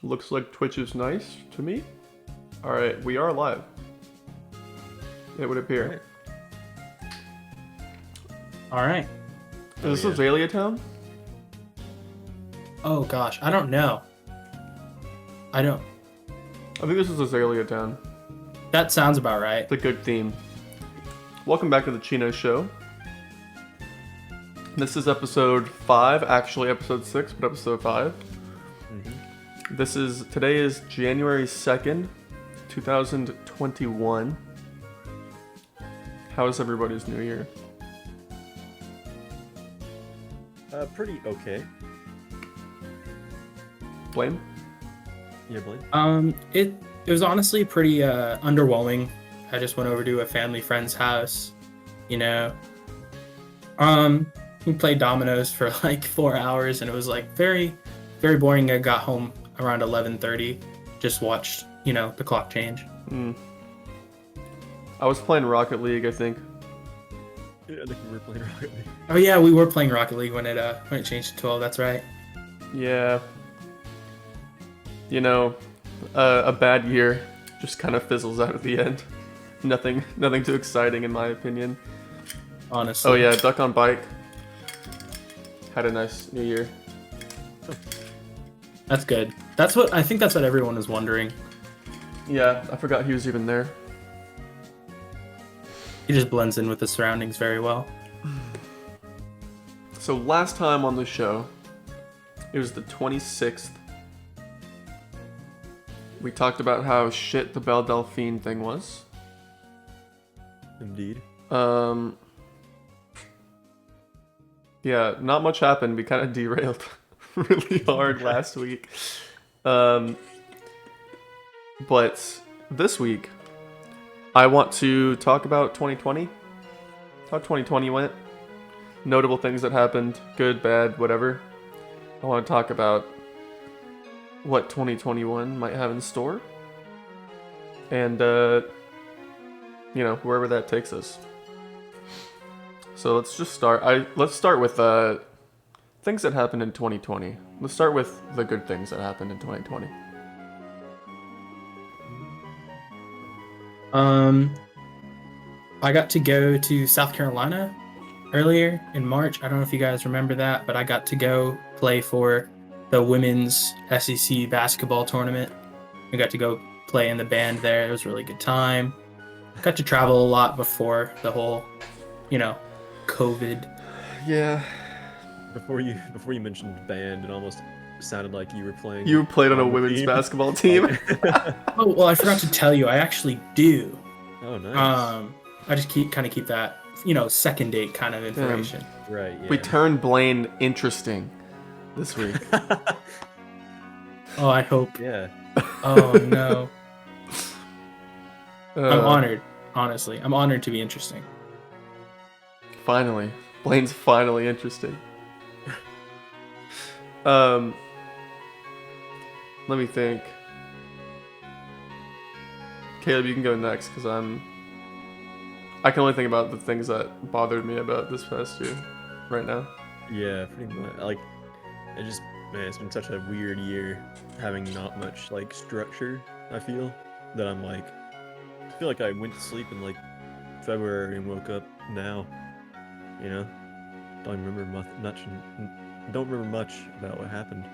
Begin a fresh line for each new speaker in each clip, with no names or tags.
Looks like Twitch is nice to me. Alright, we are live. It would appear.
All right.
Is this Azalea Town?
Oh gosh, I don't know. I don't.
I think this is Azalea Town.
That sounds about right.
It's a good theme. Welcome back to the Chino Show. This is episode 5, actually episode 6, but episode 5. Today is January 2nd, 2021. How is everybody's new year?
Pretty okay.
Blaine?
Yeah, Blaine?
It was honestly pretty underwhelming. I just went over to a family friend's house, you know. We played dominoes for like 4 hours, and it was like very, very boring. I got home around 11:30. Just watched, the clock change.
I was playing Rocket League, I think.
Yeah, I think we were playing Rocket League.
Oh yeah, we were playing Rocket League when it changed to 12. That's right.
Yeah. A bad year just kind of fizzles out at the end. Nothing too exciting in my opinion.
Honestly.
Oh yeah, Duck on Bike had a nice new year.
That's good. I think that's what everyone is wondering.
Yeah, I forgot he was even there.
He just blends in with the surroundings very well.
So last time on the show, it was the 26th. We talked about how shit the Belle Delphine thing was.
Indeed.
Yeah, not much happened. We kind of derailed really hard last week. But this week, I want to talk about 2020. How 2020 went. Notable things that happened. Good, bad, whatever. I want to talk about what 2021 might have in store. And, wherever that takes us. So let's just start. Let's start with things that happened in 2020. Let's start with the good things that happened in 2020.
I got to go to South Carolina earlier in March. I don't know if you guys remember that, but I got to go play for the women's SEC basketball tournament. I got to go play in the band there. It was a really good time. Got to travel a lot before the whole, COVID.
Yeah.
Before you mentioned band, it almost sounded like you were playing.
You played on a
the
women's
team.
basketball team.
Oh, well, I forgot to tell you, I actually do.
Oh, nice.
I just keep that, second date kind of information.
Right, yeah.
We turned Blaine interesting this week.
Oh, I hope.
Yeah.
Oh, no. I'm
Uh,
honored, honestly. I'm honored to be interesting.
Finally. Blaine's finally interesting. Let me think. Caleb, you can go next, because I can only think about the things that bothered me about this past year right now.
Yeah, pretty much. It's been such a weird year having not much, structure, I feel. That I feel like I went to sleep in, February and woke up now. Don't remember much about what happened.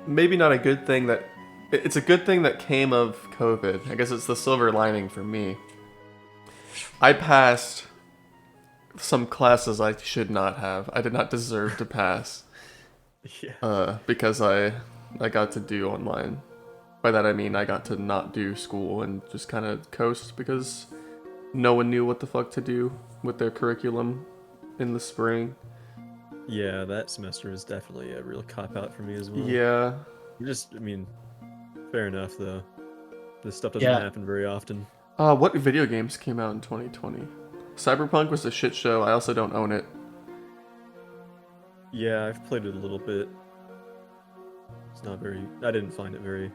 Maybe not a good thing that... It's a good thing that came of COVID. I guess it's the silver lining for me. I passed some classes I should not have. I did not deserve to pass.
Yeah.
Because I got to do online. By that I mean I got to not do school and just kind of coast because no one knew what the fuck to do with their curriculum in the spring.
Yeah, that semester was definitely a real cop-out for me as well.
Yeah.
Fair enough, though. This stuff doesn't happen very often.
What video games came out in 2020? Cyberpunk was a shit show. I also don't own it.
Yeah, I've played it a little bit. I didn't find it very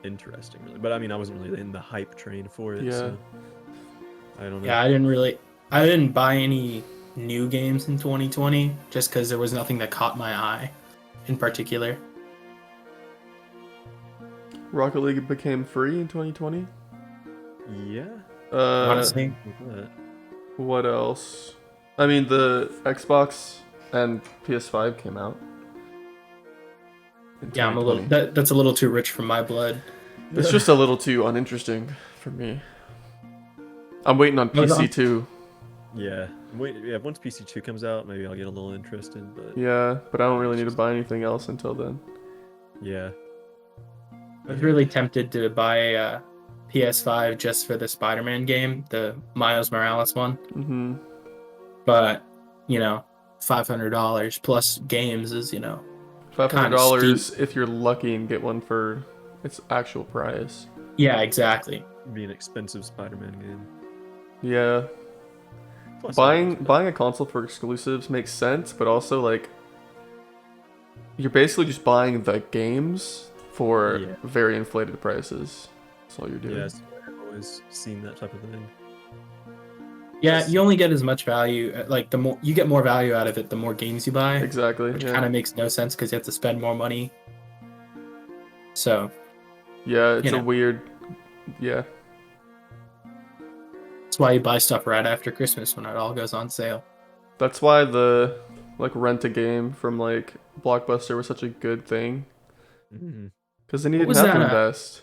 interesting, really. But, I wasn't really in the hype train for it,
Yeah.
so... I don't know.
Yeah, I didn't buy any new games in 2020, just because there was nothing that caught my eye in particular.
Rocket League became free in 2020.
Yeah.
Honestly,
What else? I mean, the Xbox and PS5 came out. in
yeah, I'm a little
2020.
that's a little too rich for my blood.
It's just a little too uninteresting for me. I'm waiting on
Hold on.
PC too.
Yeah. Wait. Yeah. Once PC2 comes out, maybe I'll get a little interested. But
Yeah, but I don't really need to buy anything else until then.
yeah.
I was really tempted to buy a PS5 just for the Spider-Man game, the Miles Morales one.
Mm-hmm.
But, $500 plus games is,
$500 if you're lucky and get one for its actual price.
yeah, exactly.
It'd be an expensive Spider-Man game.
Yeah.
Plus,
Buying a console for exclusives makes sense, but also like you're basically just buying the games for
Yeah.
very inflated prices. That's all you're doing.
Yes, I've always seen that type of thing.
Yeah, you only get as much value, like the more you get more value out of it, the more games you buy,
Exactly.
which
Yeah.
kind of makes no sense because you have to spend more money. So
Yeah, it's
you
a
know.
weird. Yeah.
that's why you buy stuff right after Christmas when it all goes on sale.
That's why the like rent a game from like Blockbuster was such a good thing
Mm-hmm.
because then you
What
didn't
was
have to
that,
invest.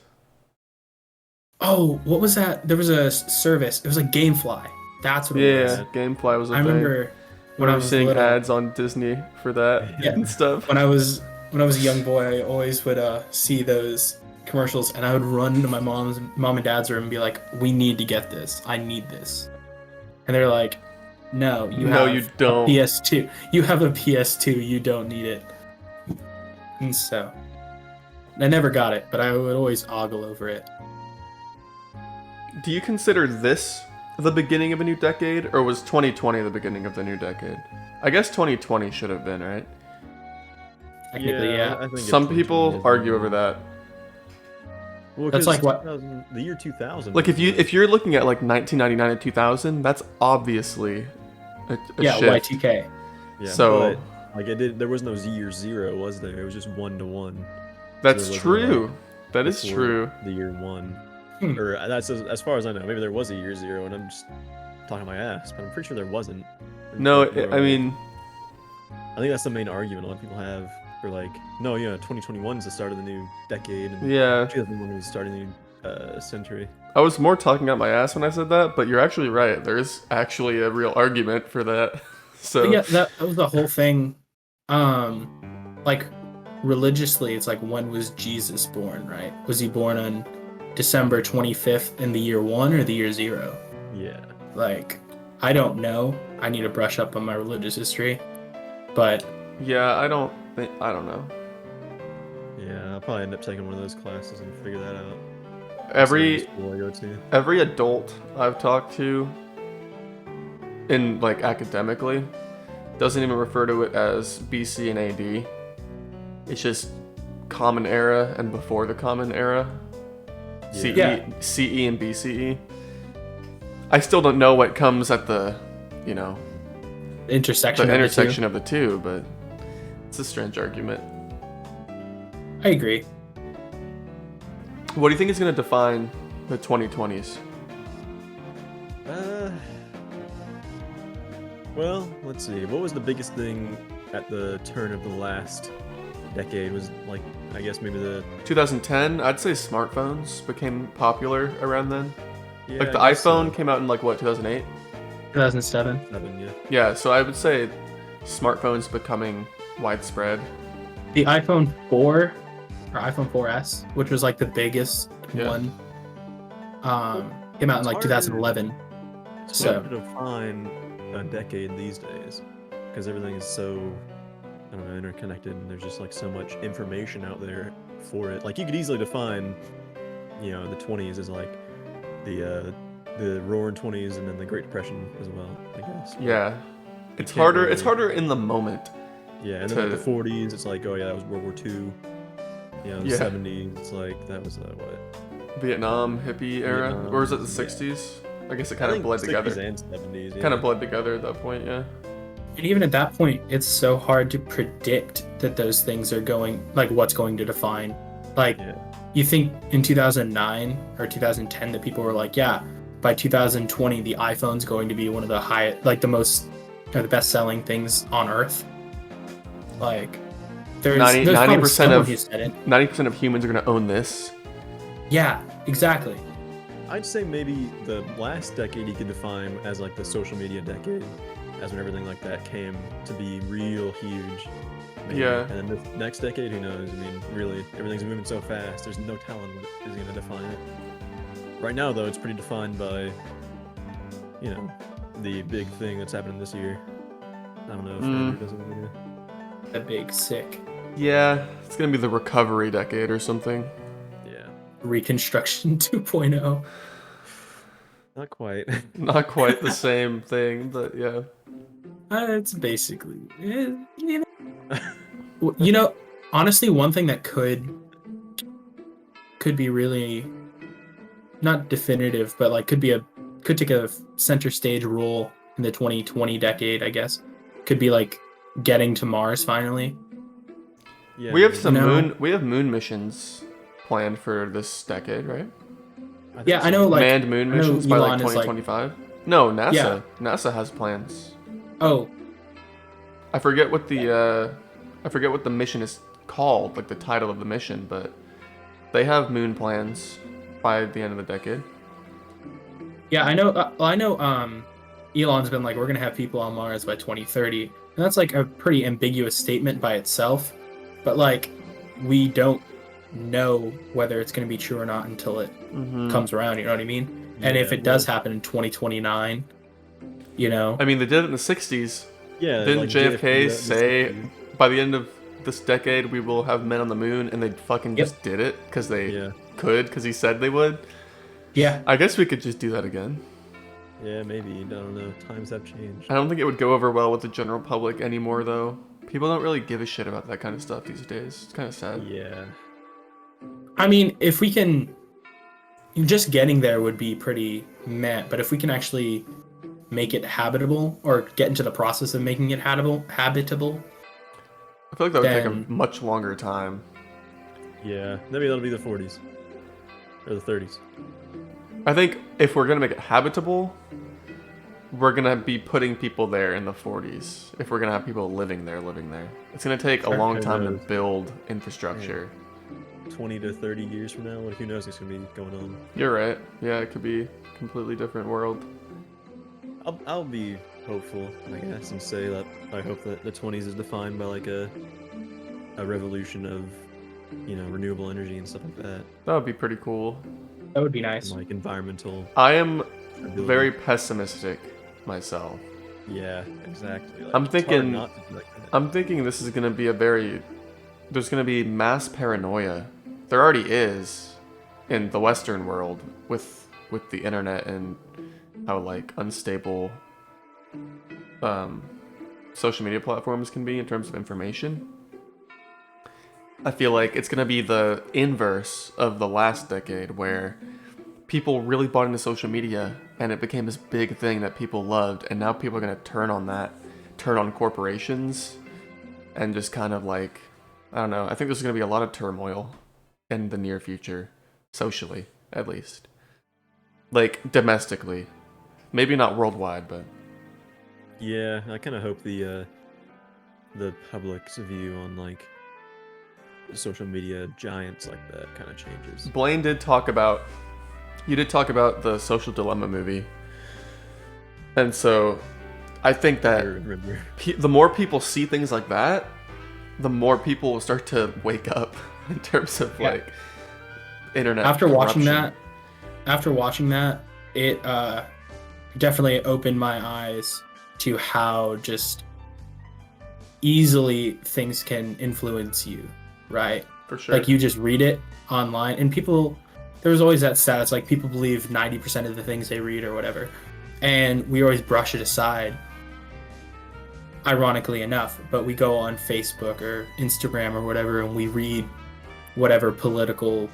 Oh, what was that? There was a service. It was like GameFly. That's what it was.
Yeah, GameFly was a
I
thing.
remember when I
Remember
was
seeing
little.
ads on Disney for that
Yeah.
and stuff.
When I was a young boy, I always would see those commercials, and I would run to my mom and dad's room and be like, "We need to get this. I need this." And they're like, "No, you
No,
have
you don't.
a PS2. You have a PS2. You don't need it." And so, I never got it, but I would always ogle over it.
Do you consider this the beginning of a new decade, or was 2020 the beginning of the new decade? I guess 2020 should have been, right?
Technically, yeah.
I think
Some
2020
people
is
argue
the-
over that.
Well,
That's
'cause
like what-
2000 the year 2000.
Like
was
if you're looking at like 1999 and 2000, that's obviously a
Yeah,
shift.
Y2K.
yeah,
so-
but, like it did. There was no year 0, was there? It was just 1-to-1.
That's
There was no,
true.
like,
That is
before
true.
The year 1,
Hmm.
or that's as far as I know. Maybe there was a year 0, and I'm just talking my ass. But I'm pretty sure there wasn't.
No,
Like,
I mean,
I think that's the main argument a lot of people have for like, no, yeah, 2021 is the start of the new decade, and
yeah.
2001 was the start of the new century.
I was more talking out my ass when I said that, but you're actually right. There is actually a real argument for that. So
But yeah, that was the whole thing. Like religiously, it's like, when was Jesus born, right? Was he born on December 25th in the year 1 or the year 0?
Yeah.
Like, I don't know. I need to brush up on my religious history. But
yeah, I don't know.
Yeah, I'll probably end up taking one of those classes and figure that out.
Every
School I go to.
every adult I've talked to in like academically doesn't even refer to it as BC and AD. It's just Common Era and before the Common Era.
Yeah.
CE and BCE. I still don't know what comes at the,
the intersection.
the
of the
intersection of the two, but it's a strange argument.
two. I agree.
What do you think is going to define the 2020s?
Well, let's see. What was the biggest thing at the turn of the last decade? Was like, I guess maybe the
2010, I'd say smartphones became popular around then.
yeah,
Like the
I guess
iPhone
so.
came out in like what, 2008?
2007.
7, yeah.
Yeah, so I would say smartphones becoming widespread.
The iPhone 4 or iPhone 4S, which was like the biggest
Yeah.
one, came out in like
It's
2011.
It's
So-
hard to define a decade these days because everything is so, I don't know, interconnected, and there's just like so much information out there for it. Like you could easily define, the 20s as like the roaring 20s and then the Great Depression as well, I guess. But,
Yeah. It's
can't
harder.
really-
It's harder in the moment.
yeah, and then like
to-
the 40s, it's like, oh yeah, that was World War II. The
Yeah.
70s, it's like that was what?
Vietnam hippie era,
Vietnam,
or is it the
yeah.
60s? I guess it
I
kind of
think
bled
60s
together.
and 70s.
Kind of bled together at that point, yeah.
And even at that point, it's so hard to predict that those things are going, like, what's going to define. Like,
Yeah.
you think in 2009 or 2010 that people were like, yeah, by 2020, the iPhone's going to be one of the highest, like, the most, or the best-selling things on Earth. Like, there's
90%
someone
of
who said it.
90% of humans are gonna own this.
Yeah, exactly.
I'd say maybe the last decade you could define as like the social media decade, as when everything like that came to be real huge. Maybe.
Yeah.
And then the next decade, who knows? I mean, really, everything's moving so fast. There's no telling what is going to define it. Right now, though, it's pretty defined by, you know, the big thing that's happening this year. I don't know if Andrew does anything.
The big sick
Yeah, it's gonna be the recovery decade or something.
Yeah,
Reconstruction 2.0.
not quite.
Not quite the same thing, but yeah.
It's basically, you know, honestly, one thing that could be really not definitive, but like could take a center stage role in the 2020 decade, I guess. Could be like getting to Mars finally.
Yeah,
We have
maybe.
some
No.
moon missions planned for this decade, right?
think
Yeah, I
so.
know, like,
Manned moon
I know
missions by like
Elon is, like-
2025. No, NASA.
Yeah.
NASA has plans.
Oh,
I forget what the mission is called, like the title of the mission, but they have moon plans by the end of the decade.
yeah, I know. Elon's been like, we're gonna have people on Mars by 2030, and that's like a pretty ambiguous statement by itself. But like, we don't know whether it's gonna be true or not until it comes around. You know what I mean? And if
Yeah,
it does happen in 2029, you know,
I mean, they did it in the 60s.
Yeah,
Didn't
like
JFK
the
say
60s.
by the end of this decade we will have men on the moon, and they fucking
Yep.
just did it because they
Yeah.
could, because he said they would?
yeah,
I guess we could just do that again.
Yeah, maybe. I don't know. Times have changed.
I don't think it would go over well with the general public anymore, though. People don't really give a shit about that kind of stuff these days. It's kind of sad.
Yeah.
I mean, if we can, just getting there would be pretty meh. But if we can actually make it habitable, or get into the process of making it habitable,
I feel like that would take
Then-
a much longer time.
Yeah. Maybe that'll be the 40s. Or the 30s.
I think if we're gonna make it habitable, we're gonna be putting people there in the 40s. If we're gonna have people living there. It's gonna take a
Sure.
long
Who
time to
knows?
build infrastructure.
20 to 30 years from now, who knows what's going to be going on.
You're right. Yeah, it could be a completely different world.
I'll be hopeful, I guess, and say that I hope that the 20s is defined by like a revolution of, you know, renewable energy and stuff like that,
That would be pretty cool.
that would be
and
nice.
like environmental.
I am
stability.
very pessimistic myself.
Yeah, exactly. Like,
I'm
it's hard
thinking-
not to be like that.
I'm thinking this is gonna be there's gonna be mass paranoia. There already is in the Western world with the internet and how like unstable social media platforms can be in terms of information. I feel like it's gonna be the inverse of the last decade, where people really bought into social media and it became this big thing that people loved, and now people are gonna turn on corporations, and just kind of like, I don't know. I think there's gonna be a lot of turmoil in the near future, socially at least, like domestically, maybe not worldwide, but
Yeah, I kind of hope the public's view on like social media giants like that kind of changes.
Blaine did talk about the Social Dilemma movie, and so I think
I
that
remember.
the more people see things like that, the more people will start to wake up in terms of
Yeah.
like internet.
After watching
corruption.
that, it definitely opened my eyes to how just easily things can influence you, right?
For sure.
Like, you just read it online, and people, there's always that stats, like, people believe 90% of the things they read or whatever, and we always brush it aside, ironically enough. But we go on Facebook or Instagram or whatever, and we read whatever political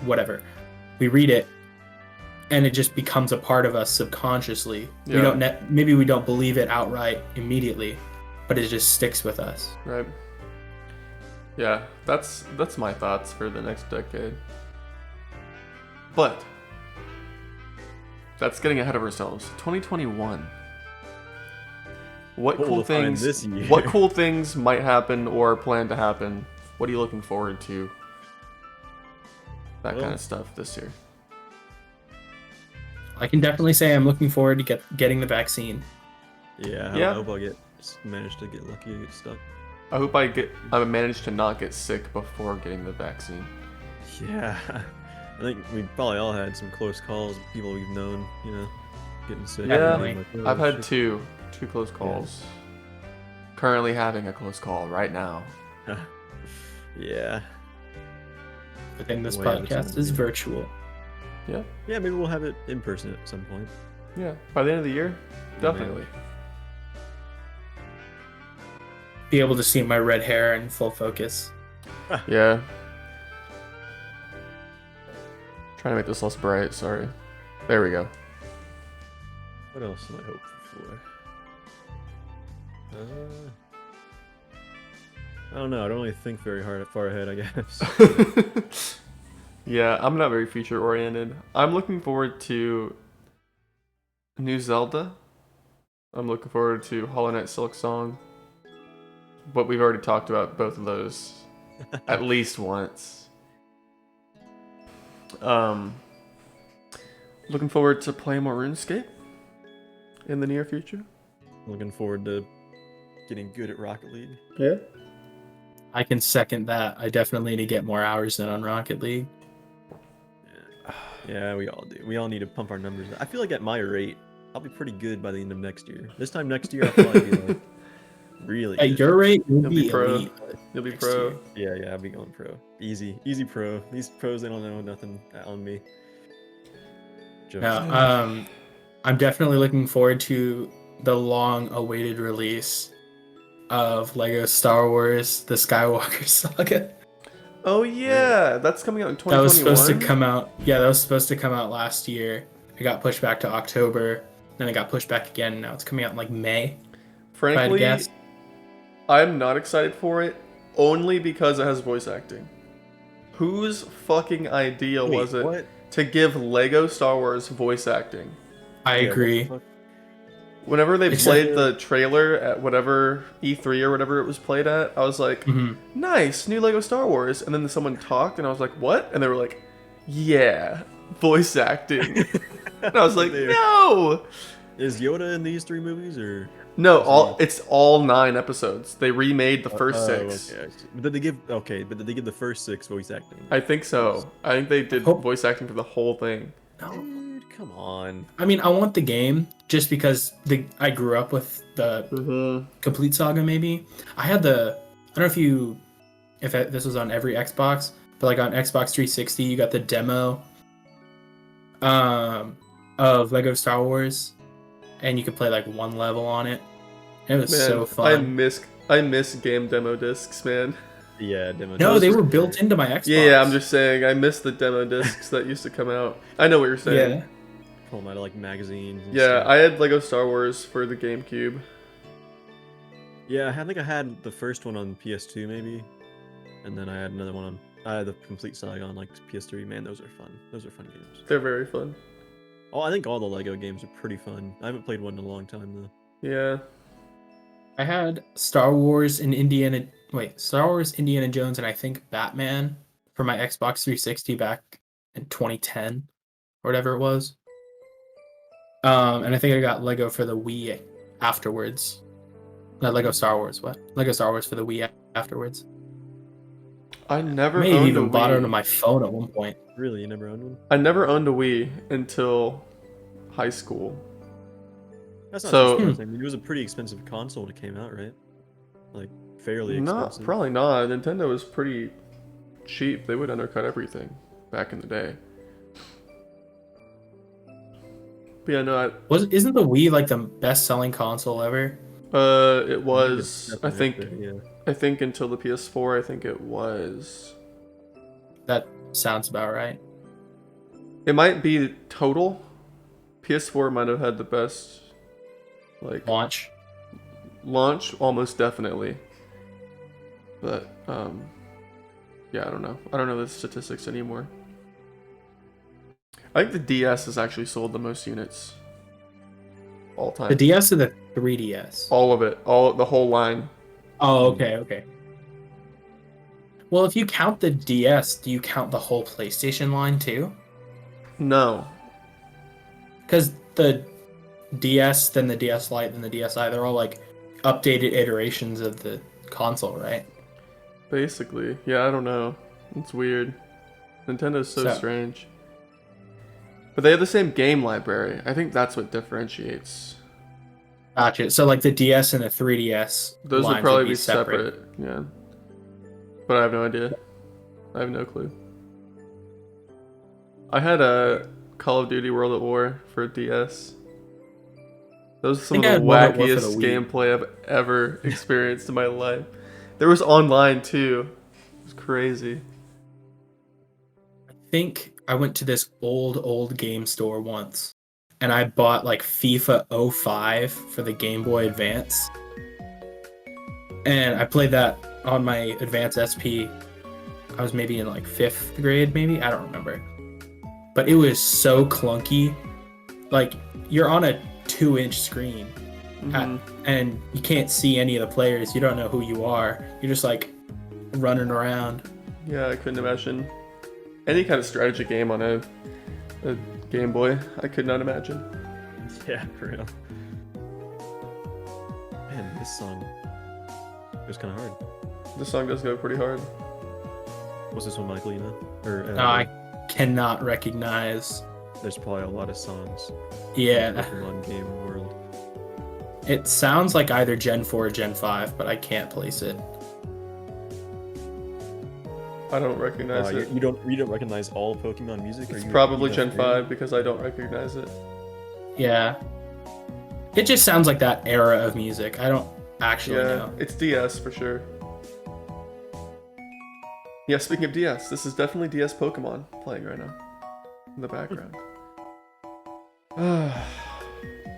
whatever, we read it, and it just becomes a part of us subconsciously.
Yeah.
We don't maybe we don't believe it outright immediately, but it just sticks with us.
Right. Yeah, that's my thoughts for the next decade. But that's getting ahead of ourselves. 2021. What cool things
this year.
What cool things might happen or plan to happen? What are you looking forward to? That kind of stuff this year.
I can definitely say I'm looking forward to getting the vaccine.
Yeah,
Yeah.
I hope I manage to get lucky and get stuck.
I hope I manage to not get sick before getting the vaccine.
Yeah, I think we probably all had some close calls. People we've known, getting sick.
Yeah,
Like, oh,
I've had
shit.
two close calls. Currently having a close call right now.
Yeah.
But then this
Way out of
podcast
time,
is
yeah.
virtual.
Yeah,
Yeah, maybe we'll have it in person at some point.
yeah. By the end of the year,
Yeah,
definitely.
Be able to see my red hair in full focus.
Yeah. Trying to make this less bright. Sorry. There we go.
What else am I hoping for? I don't know. I don't really think very far ahead, I guess.
Yeah, I'm not very future oriented. I'm looking forward to new Zelda. I'm looking forward to Hollow Knight Silk Song. But we've already talked about both of those at least once. Looking forward to playing more RuneScape in the near future.
Looking forward to getting good at Rocket League.
Yeah.
I can second that. I definitely need to get more hours in on Rocket League.
Yeah, we all do. We all need to pump our numbers. I feel like at my rate, I'll be pretty good by the end of next year. This time next year, I'll probably be like really
At
good.
your rate, you'll
You'll be
be
pro.
elite.
You'll be
next
pro.
year.
Yeah, I'll be going pro. Easy pro. These pros, they don't know nothing on me. Jokes.
No, I'm definitely looking forward to the long-awaited release of Lego Star Wars: The Skywalker Saga.
Oh yeah, that's coming out in 2021.
That was supposed to come out. Yeah, that was supposed to come out last year. It got pushed back to October. Then it got pushed back again. Now it's coming out in like May. If I had to
Frankly,
guess.
I'm not excited for it only because it has voice acting. Whose fucking idea
Wait,
was it
what?
to give Lego Star Wars voice acting?
I
Yeah, what the
agree.
fuck?
Whenever they
Except-
played the trailer at whatever E3 or whatever it was played at, I was like,
Mhm.
nice, new Lego Star Wars. And then someone talked and I was like, what? And they were like, yeah, voice acting. And I was like,
Dude.
no!
Is Yoda in these 3 movies or?
No, it's all 9 episodes. They remade the first 6.
Okay. I see. But did they give the first 6 voice acting?
I think so. I think they did
Hope-
voice acting for the whole thing.
No.
Dude, come on.
I mean, I want the game just because I grew up with the complete saga. Maybe I had the. I don't know if this was on every Xbox, but like on Xbox 360, you got the demo of Lego Star Wars, and you could play like one level on it. It was
Man,
so fun.
I miss game demo discs, man.
Yeah, demo.
No,
those
they
were
were built into my Xbox.
Yeah, I'm just saying, I miss the demo discs that used to come out. I know what you're saying.
Yeah.
Pull them out of like magazines. And
Yeah,
stuff.
I had Lego Star Wars for the GameCube.
Yeah, I think I had the first one on PS2 maybe, and then I had another one on. I had the complete saga on like PS3. Man, those are fun. Those are fun games.
They're very fun.
Oh, I think all the Lego games are pretty fun. I haven't played one in a long time though.
Yeah.
I had Star Wars, Indiana Jones, and I think Batman for my Xbox 360 back in 2010 or whatever it was. And I think I got Lego for the Wii afterwards. Not Lego Star Wars. What? Lego Star Wars for the Wii afterwards.
I never
Maybe
owned
even
a
bought it
Wii.
on my phone at one point.
Really, you never owned one?
I never owned a Wii until high school.
That's not
So-
too surprising. I mean, it was a pretty expensive console when it came out, right? Like fairly
Not
expensive.
probably not. Nintendo was pretty cheap. They would undercut everything back in the day. But yeah, no,
Isn't the Wii like the best-selling console ever?
it was. I think.
Yeah.
I think until the PS4. I think it was.
That sounds about right.
It might be total. PS4 might have had the best like
Launch.
launch, almost definitely. But yeah, I don't know. I don't know the statistics anymore. I think the DS has actually sold the most units all time.
The DS or the 3DS?
All of it, the whole line.
Oh, okay. Well, if you count the DS, do you count the whole PlayStation line too?
No,
Because the DS, then the DS Lite, then the DSi, they're all like updated iterations of the console, right?
basically. Yeah, I don't know. It's weird. Nintendo's so strange. But they have the same game library. I think that's what differentiates.
Gotcha. So like the DS and the 3DS,
Those would
lines
probably be separate. Yeah. But I have no idea. I have no clue. I had a Call of Duty World at War for DS. Those are some of the wackiest gameplay I've ever experienced in my life. There was online too. It was crazy.
I think I went to this old game store once, and I bought like FIFA 05 for the Game Boy Advance. And I played that on my Advance SP. I was maybe in like 5th grade, maybe? I don't remember. But it was so clunky. Like, you're on a 2-inch screen, and you can't see any of the players. You don't know who you are. You're just like running around.
Yeah, I couldn't imagine any kind of strategy game on a Game Boy. I could not imagine.
Yeah, for real. Man, this song was kind of hard.
This song does go pretty hard.
Was this one Michael, you know? Or,
No, I cannot recognize.
There's probably a lot of songs.
Yeah.
Pokemon game world.
It sounds like either Gen 4 or Gen 5, but I can't place it.
I don't recognize it.
You don't recognize all Pokemon music?
It's probably Gen 5 because I don't recognize it.
Yeah. It just sounds like that era of music. I don't actually know.
It's DS for sure. Yeah, speaking of DS, this is definitely DS Pokemon playing right now in the background.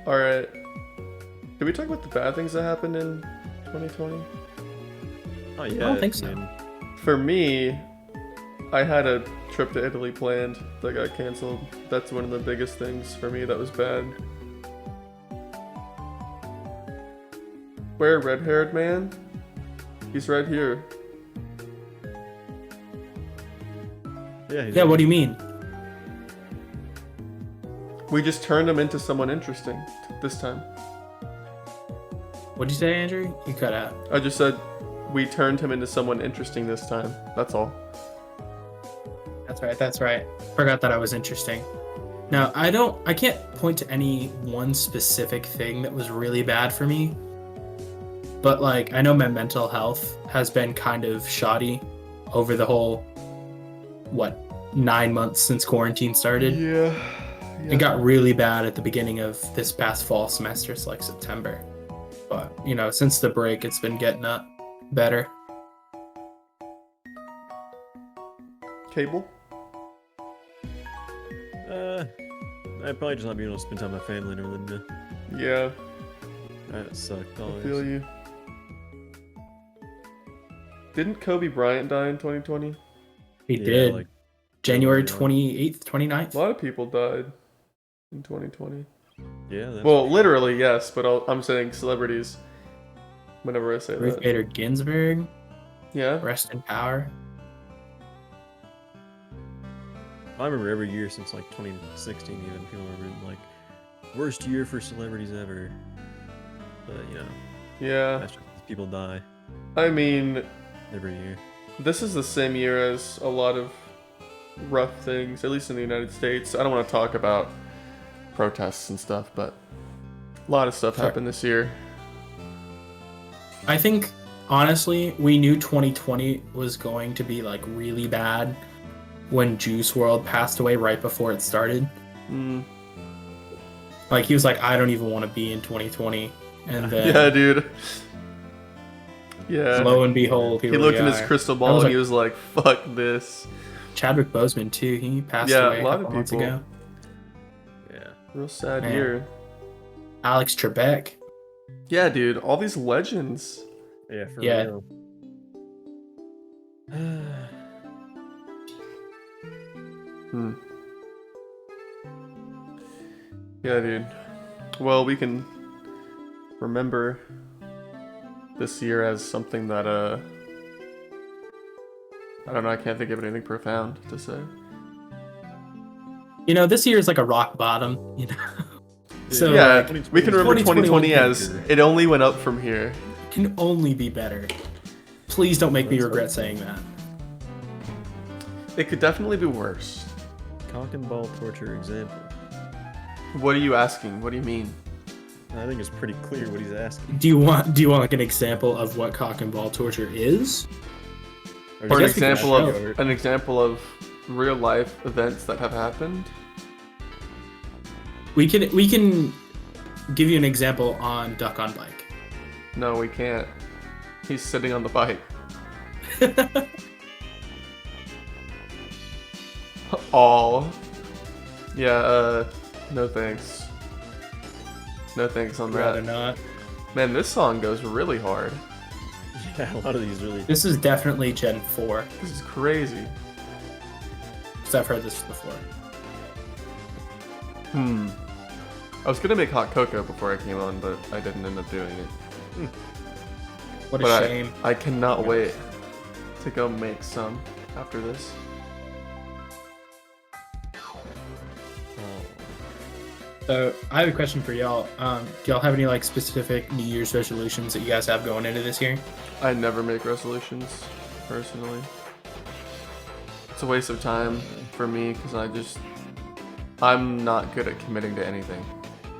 Alright. Did we talk about the bad things that happened in 2020?
Oh, yeah.
I don't think so.
For me, I had a trip to Italy planned that got canceled. That's one of the biggest things for me that was bad. Where, red-haired man? He's right here.
Yeah,
what do you mean?
We just turned him into someone interesting this time.
What'd you say, Andrew? You cut out.
I just said we turned him into someone interesting this time. That's all.
That's right. Forgot that I was interesting. Now, I can't point to any one specific thing that was really bad for me. But like, I know my mental health has been kind of shoddy over the whole, 9 months since quarantine started.
Yeah.
It got really bad at the beginning of this past fall semester, it's like September. But, since the break, it's been getting up better.
Cable?
I'd probably just not be able to spend time with my family and everything.
Yeah.
That sucked always.
I feel you. Didn't Kobe Bryant die in 2020?
He did. January 28th, 29th?
A lot of people died in 2020.
Yeah.
Well, literally, yes, but I'm saying celebrities whenever I say
Ruth
that.
Bader Ginsburg.
Yeah.
Rest in power.
I remember every year since 2016 even, people have written worst year for celebrities ever. But,
Yeah.
that's just people die
I mean,
every year.
this is the same year as a lot of rough things, at least in the United States. I don't want to talk about protests and stuff, but a lot of stuff happened this year.
I think, honestly, we knew 2020 was going to be really bad when Juice WRLD passed away right before it started. He was like, I don't even want to be in 2020. And then,
Yeah, dude. Yeah.
lo and behold,
He looked in his crystal ball and he was like, fuck this.
Chadwick Boseman too. He passed
Yeah,
away
a
a
lot
couple
of
months
people.
ago.
Yeah.
Real sad
Man.
year.
Alex Trebek.
Yeah, dude, all these legends.
Yeah, for
Yeah.
real.
Hmm. Yeah, dude. Well, we can remember this year as something that I don't know, I can't think of anything profound to say.
You know, this year is like a rock bottom. You know, so
Yeah,
like,
we can remember
2021
2020 as it only went up from here.
it can only be better. Please don't make me regret saying that.
It could definitely be worse.
Cock and ball torture example.
What are you asking? What do you mean?
I think it's pretty clear what he's asking.
Do you want like an example of what cock and ball torture is?
Or
just
an
guess
example of real life events that have happened?
We can give you an example on Duck on Bike.
No, we can't. He's sitting on the bike. All. Yeah, no thanks. No thanks on
Rather
that.
not.
Man, this song goes really hard.
Yeah, a lot of these really.
This is definitely Gen 4,
This is crazy.
because I've heard this before.
I was gonna make hot cocoa before I came on, but I didn't end up doing it.
What a
But
shame.
I cannot wait to go make some after this.
So I have a question for y'all. Do y'all have any like specific New Year's resolutions that you guys have going into this year?
I never make resolutions, personally. It's a waste of time for me because I'm not good at committing to anything.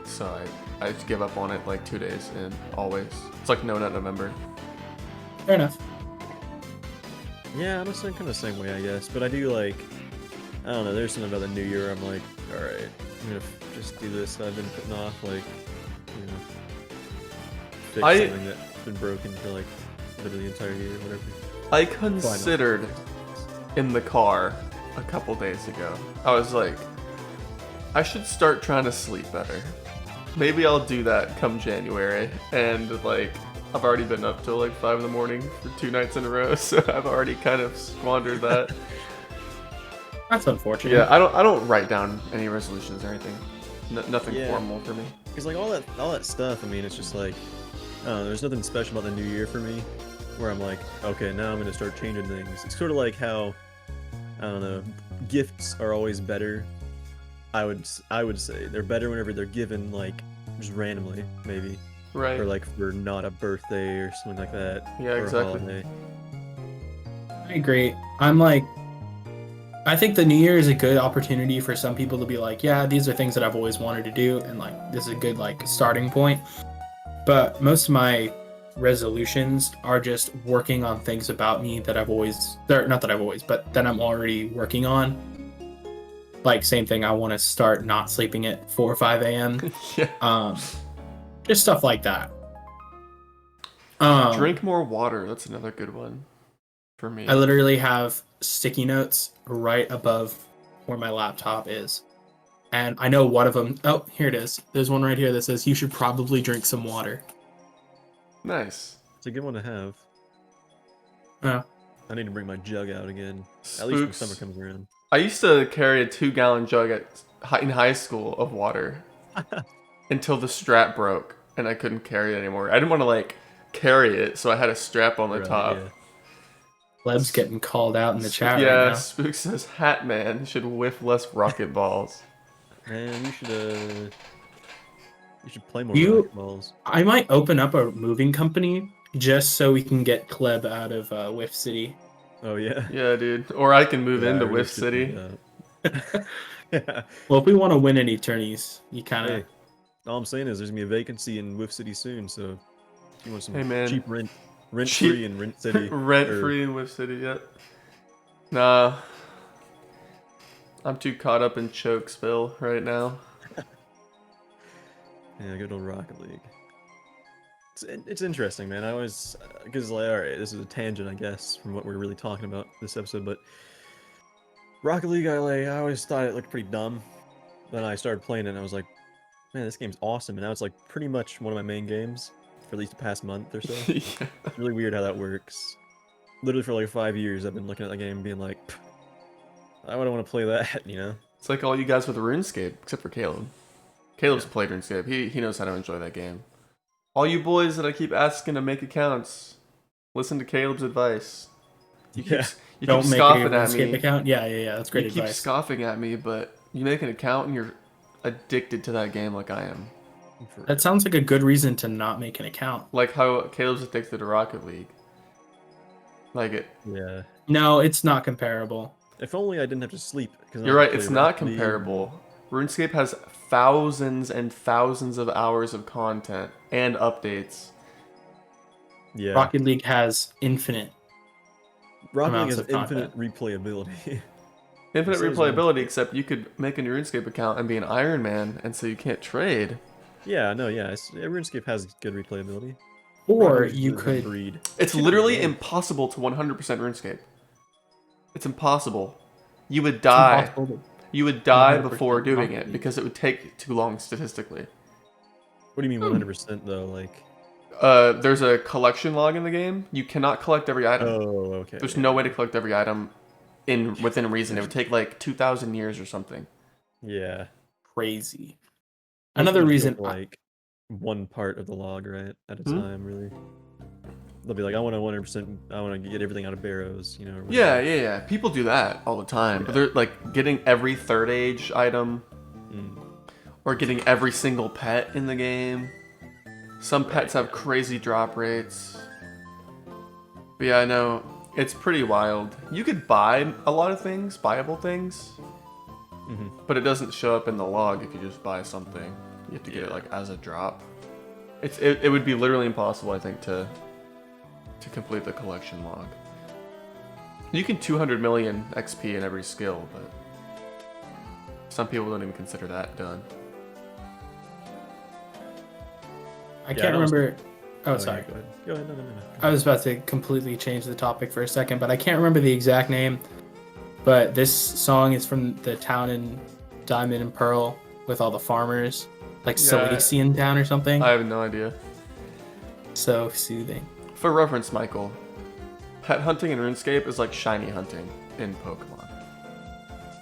So I just give up on it like 2 days and always. It's like no nut November.
Fair enough.
Yeah, I'm kind of the same way, I guess. But I do like, I don't know. There's something about the new year. I'm like, all right, I'm gonna just do this that I've been putting off, like, you know, fix something that's been broken for like literally the entire year, or whatever.
I considered in the car a couple days ago. I was like, I should start trying to sleep better. Maybe I'll do that come January. And like, I've already been up till like 5 in the morning for 2 nights in a row, so I've already kind of squandered that.
That's unfortunate.
Yeah, I don't write down any resolutions or anything. Nothing
Yeah.
formal for me.
Because like all that stuff, I mean, it's just like, I don't know, there's nothing special about the new year for me, where I'm like, okay, now I'm gonna start changing things. It's sort of like how, I don't know, gifts are always better. I would say they're better whenever they're given like just randomly, maybe,
Right.
or like for not a birthday or something like that.
Yeah,
or a
exactly.
holiday.
I agree. I think the new year is a good opportunity for some people to be like, yeah, these are things that I've always wanted to do, and like this is a good like starting point. But most of my resolutions are just working on things about me that that I'm already working on. Like same thing, I want to start not sleeping at 4 or 5 a.m.
Yeah.
Just stuff like that.
Drink more water. That's another good one for me.
I literally have sticky notes right above where my laptop is. And I know one of them. Oh, here it is. There's one right here that says you should probably drink some water.
Nice.
It's a good one to have.
Oh.
I need to bring my jug out again. At least when
Spooks.
summer comes around.
I used to carry a 2-gallon jug in high school of water until the strap broke and I couldn't carry it anymore. I didn't want to like carry it, so I had a strap on the
Right,
top.
yeah.
Leb's getting called out in the chat
Yeah,
right now.
Spook says Hat Man should whiff less rocket balls.
Man, you should play more
You-
rocket balls.
I might open up a moving company just so we can get Kleb out of Whiff City.
Oh yeah.
Yeah, dude. Or I can move
Yeah, I
into
really
Whiff
should do
City.
that. Yeah.
Well, if we want to win any tourneys, you kind of...
Hey, all I'm saying is there's gonna be a vacancy in Whiff City soon, so if you want some
Hey, man.
cheap rent
Cheap-
free in Rent City.
Rent
or-
free in Whiff City, yep. Nah. I'm too caught up in Chokesville right now.
Yeah, good old Rocket League. It's interesting, man. I always, because like, all right, this is a tangent, I guess, from what we're really talking about this episode, but Rocket League, I always thought it looked pretty dumb. Then I started playing it and I was like, man, this game's awesome. And now it's like pretty much one of my main games for at least the past month or so.
Yeah.
It's really weird how that works. Literally for like 5 years, I've been looking at that game and being like, "Pff, I wouldn't want to play that, you know?
It's like all you guys with RuneScape, except for Caleb. Caleb's
Yeah.
played RuneScape. He knows how to enjoy that game. All you boys that I keep asking to make accounts, listen to Caleb's advice. You keep,
Yeah.
you
Don't
keep
make a
scoffing at
RuneScape
me.
account. Yeah. That's great
You keep
advice.
scoffing at me, but you make an account and you're addicted to that game like I am.
For
That sounds like a good reason to not make an account.
Like how Caleb's addicted to Rocket League. Like it.
Yeah.
No, it's not comparable.
If only I didn't have to sleep. Cause
You're right. It's not comparable. RuneScape has thousands and thousands of hours of content and updates.
Yeah.
Rocket League has infinite.
Rocket League
amounts
has
of content.
infinite replayability.
Infinite
So is
replayability,
RuneScape.
except you could make a RuneScape account and be an Iron Man, and so you can't trade.
Yeah, no, yeah. RuneScape has good replayability.
Or
Rocket League
you
is a
could.
breed.
It's
Yeah,
literally
yeah.
impossible to 100% RuneScape. It's impossible. You would die.
It's impossible
You would die
100%
before doing
Rocket
it
League.
because it would take too long statistically.
What do you mean 100% though? Like,
There's a collection log in the game. You cannot collect every item.
oh, okay.
There's
yeah.
no way to collect every item within reason. It would take like 2,000 years or something.
Yeah.
crazy.
Most
Another
of them go
reason.
for, like one part of the log, right, at a
Hmm?
time, really. They'll be like, I want to 100%. I want to get everything out of barrows, you know. Or
Yeah,
whatever.
yeah. People do that all the time. But
Yeah.
they're like getting every third age item
Mm.
or getting every single pet in the game. Some pets have crazy drop rates. But yeah, I know. It's pretty wild. You could buy a lot of things, buyable things,
Mhm.
but it doesn't show up in the log if you just buy something. You have to get it
Yeah.
like as a drop. It would be literally impossible, I think, to complete the collection log. You can 200 million XP in every skill, but some people don't even consider that done.
I
Yeah,
can't
that was-
remember. Oh,
yeah,
sorry.
Go ahead. Go ahead. No.
I was about to completely change the topic for a second, but I can't remember the exact name. But this song is from the town in Diamond and Pearl with all the farmers, like
Yeah.
Silesian town or something.
I have no idea.
So soothing.
For reference, Michael, pet hunting in RuneScape is like shiny hunting in Pokemon.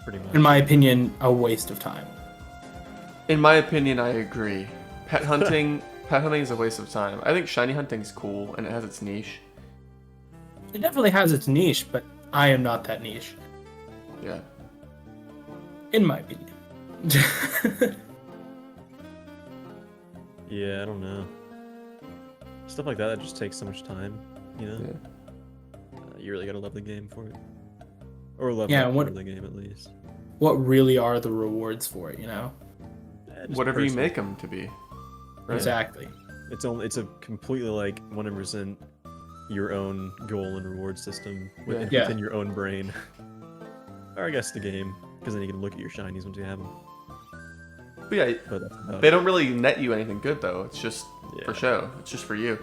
Pretty much.
In my opinion, a waste of time.
In my opinion, I agree. Pet hunting is a waste of time. I think shiny hunting's cool and it has its niche.
It definitely has its niche, but I am not that niche,
Yeah.
in my opinion.
Yeah, I don't know. Stuff like that just takes so much time, you know.
Yeah.
You really gotta love the game for it, or love
Yeah,
that
what-
part of the game at least.
What really are the rewards for it, you know?
Yeah, just
Whatever you
personal.
make them to be. Right?
Exactly.
It's a completely like 100% your own goal and reward system within,
Yeah.
within your own brain. Or I guess the game, because then you can look at your shinies once you have them.
But yeah,
But that's about
they
it.
don't really net you anything good though. It's just for
Yeah.
show. It's just for you.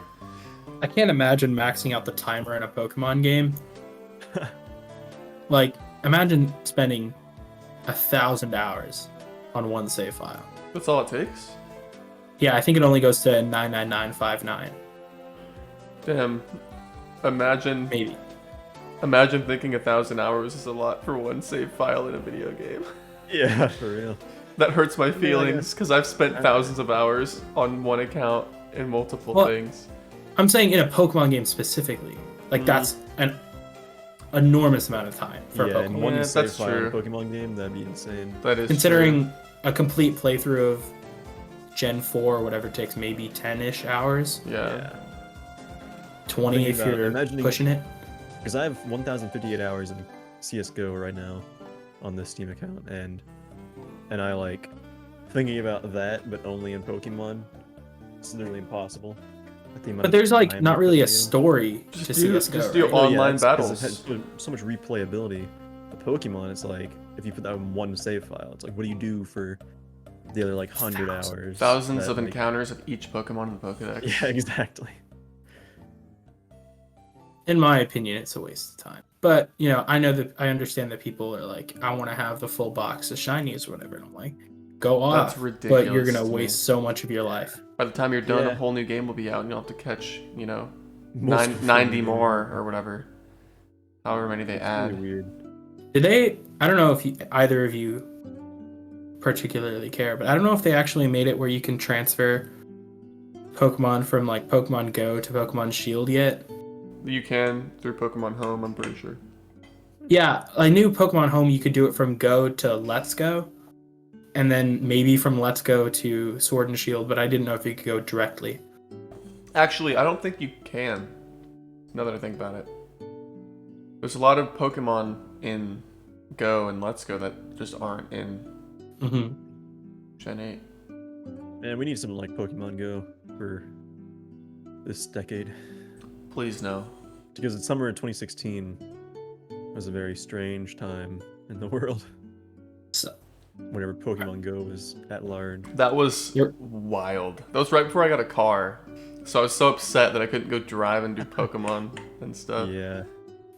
I can't imagine maxing out the timer in a Pokemon game. Like, imagine spending 1,000 hours on one save file.
That's all it takes.
Yeah, I think it only goes to 99959,
Damn. Imagine
maybe.
thinking 1,000 hours is a lot for one save file in a video game.
Yeah, for real.
That hurts my
I
feelings
guess-
because I've spent thousands of hours on one account in multiple
Well,
things.
I'm saying in a Pokemon game specifically. Like,
Mhm.
that's an enormous amount of time for
Yeah,
a
in
Pokemon.
one
Yeah,
save
that's
file in a
true.
Pokemon game, that'd be insane.
That is
Considering a complete playthrough of Gen 4 or whatever takes maybe 10-ish hours,
true. Yeah.
Yeah.
20
Thinking
if
about
you're
imagining-
pushing it.
Because I have 1,058 hours in CS:GO right now on this Steam account, and I like thinking about that, but only in Pokemon. It's literally impossible. Like, the amount
But
of
there's like
time
not
I
really a
put in.
story
Just
to
do-
CS:GO.
just do
right?
all- Online
it's 'cause
battles.
It has so much replayability. The Pokemon, it's like if you put that in one save file, it's like what do you do for the other like 100 hours?
Thousands
that,
of
like-
encounters of each Pokemon in the Pokedex.
Yeah, exactly.
In my opinion, it's a waste of time. But I know that I understand that people are like, I want to have the full box of shinies or whatever. And I'm like, go
That's
off.
ridiculous
But you're gonna
to me.
waste so much of your life.
By the time you're done, a
Yeah.
whole new game will be out, and you'll have to catch,
Multiple
90
things.
more or whatever. However many they
It's
add.
really weird.
I don't know if either of you particularly care, but I don't know if they actually made it where you can transfer Pokemon from like Pokemon Go to Pokemon Shield yet.
You can through Pokemon Home, I'm pretty sure.
Yeah, I knew Pokemon Home you could do it from Go to Let's Go, and then maybe from Let's Go to Sword and Shield, but I didn't know if you could go directly.
Actually, I don't think you can. Now that I think about it. There's a lot of Pokemon in Go and Let's Go that just aren't in
Mm-hmm.
Gen 8.
Man, we need something like Pokemon Go for this decade.
Please no.
Because it's summer of 2016 was a very strange time in the world.
So,
Whenever Pokemon Go was at large.
That was
You're-
wild. That was right before I got a car. So I was so upset that I couldn't go drive and do Pokemon and stuff.
Yeah.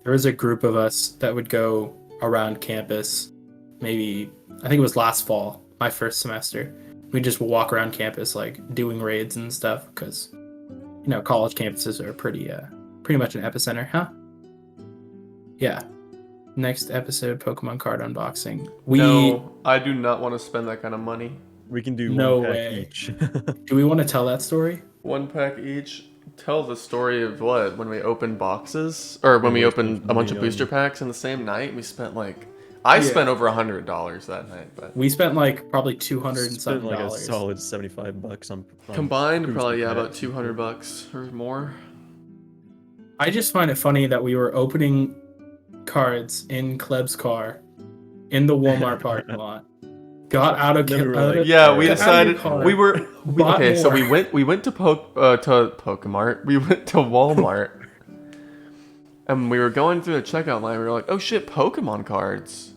there was a group of us that would go around campus. Maybe I think it was last fall, my first semester. We just walk around campus like doing raids and stuff because college campuses are pretty much an epicenter, huh? Yeah. Next episode, Pokemon card unboxing.
No, I do not want to spend that kind of money.
We can do
No
one pack
way.
each.
Do we want to tell that story?
1 pack each. Tell the story of what? When we opened boxes? Or when we
Yeah,
opened a bunch of
money
booster
on-
packs in the same night? We spent I
Yeah.
spent over $100 that night, but
We spent like probably 200 and
Spent
something
like a
dollars.
solid $75 on
combined
booster
probably about
packs.
$200 or more.
I just find it funny that we were opening cards in Kleb's car in the Walmart parking lot. Got out of
Then we were
out
like,
of-
Yeah, we
got out of your
decided
car,
we were
bought
okay. So
more.
we went to Pokemart. We went to Walmart, and we were going through the checkout line. We were like, "Oh shit, Pokemon cards!"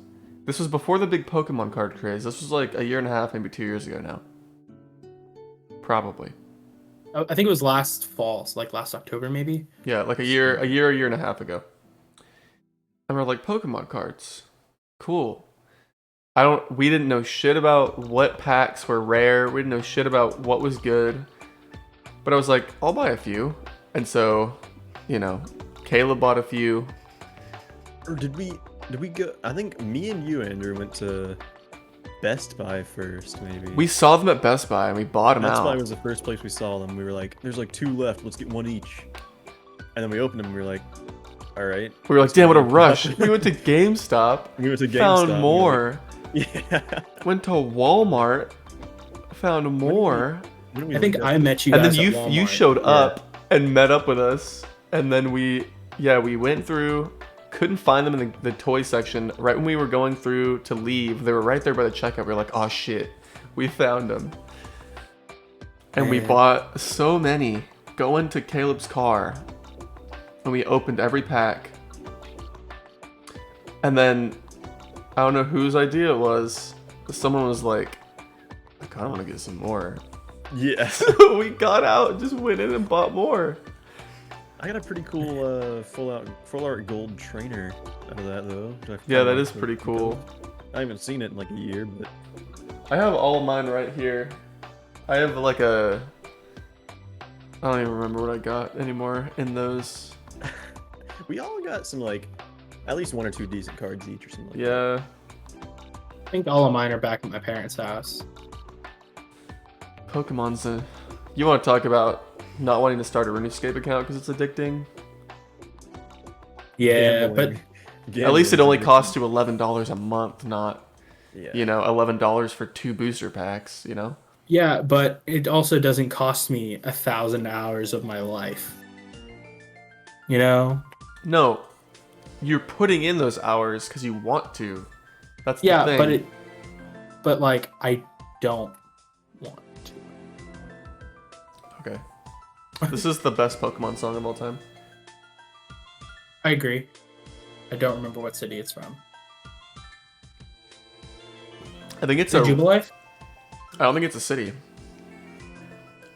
This was before the big Pokemon card craze. This was like a year and a half, maybe 2 years ago now. Probably.
I think it was last fall, so like last October maybe.
Yeah, like a year and a half ago. And we're like, Pokemon cards, cool. We didn't know shit about what packs were rare. We didn't know shit about what was good. But I was like, I'll buy a few. And so, Caleb bought a few.
Or did we go? I think me and you, Andrew, went to Best Buy first, maybe.
We saw them at Best Buy and we bought them
Best
out.
Buy was the first place we saw them. We were like, "There's like 2 left. Let's get 1 each." And then we opened them. and We were like, "All right."
We were like, damn, what a rush. We went to GameStop,
We went to GameStop.
found
and we were
more.
like, yeah.
Went to Walmart, found more.
When we
I think
looked
I
up-
met you
And
guys
then
at
you
Walmart.
showed up and met up with us, and then we went through, couldn't find them in the toy section. Right when we were going through to leave, they were right there by the checkout. We were like, oh shit, we found them. And we
Man.
bought so many. Going to Caleb's car, and we opened every pack. And then, I don't know whose idea it was, but someone was like, I kind of want to get some more.
Yes.
We got out and just went in and bought more.
I got a pretty cool full art gold trainer out of that though.
Yeah, that is pretty cool.
I haven't seen it in like a year, but
I have all of mine right here. I have like I don't even remember what I got anymore in those.
we all got some like at least 1 or 2 decent cards each or something like that.
Yeah.
I think all of mine are back at my parents' house.
Pokemon's you want to talk about not wanting to start a RuneScape account because it's addicting?
Yeah,
Gambling.
At least it
Gambling's
only
addicting.
costs you $11 a month, not,
Yeah.
$11 for 2 booster packs,
yeah, but it also doesn't cost me 1,000 hours of my life.
No, you're putting in those hours because you want to. That's the
Yeah,
thing.
but like I don't want to.
Okay. This is the best Pokemon song of all time.
I agree. I don't remember what city it's from.
I think it's
Is it Jubilife?
I don't think it's a city.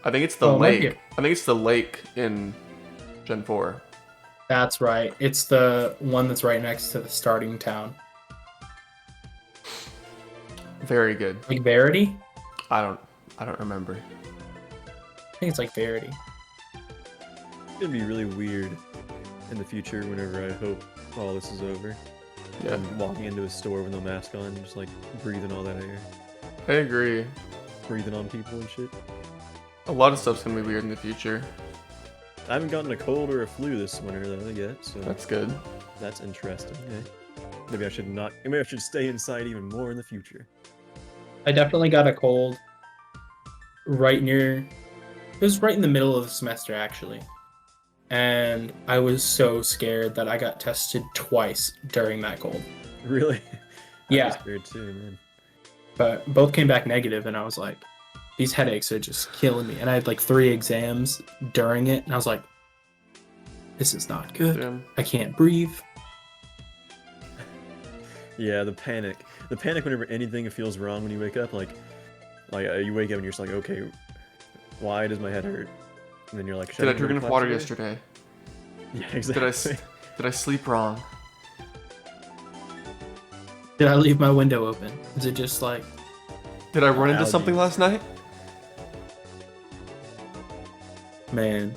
I think it's the
Oh, it might
lake.
be.
I think it's the lake in Gen 4.
That's right. It's the one that's right next to the starting town.
Very good.
Like Verity?
I don't remember.
I think it's like Verity.
It's gonna be really weird in the future whenever I hope all this is over.
Yeah,
I'm walking into a store with no mask on, just like breathing all that air,
I agree.
breathing on people and shit.
A lot of stuff's gonna be weird in the future.
I haven't gotten a cold or a flu this winter though yet, so
That's good.
that's interesting. Okay. Maybe I should not. Maybe I should stay inside even more in the future.
I definitely got a cold right near. It was right in the middle of the semester, actually. And I was so scared that I got tested twice during that cold.
Really?
Yeah.
I'm scared too, man.
But both came back negative, and I was like, these headaches are just killing me. And I had like 3 exams during it, and I was like, this is not good.
Damn.
I can't breathe.
Yeah, the panic. The panic whenever anything feels wrong when you wake up, like you wake up and you're just like, okay, why does my head hurt? And then you're like,
Did I drink enough water
today?
yesterday?
Yeah, exactly.
Did I sleep wrong?
Did I leave my window open? Is it just like,
Did I run into something
Allergies.
last night?
man,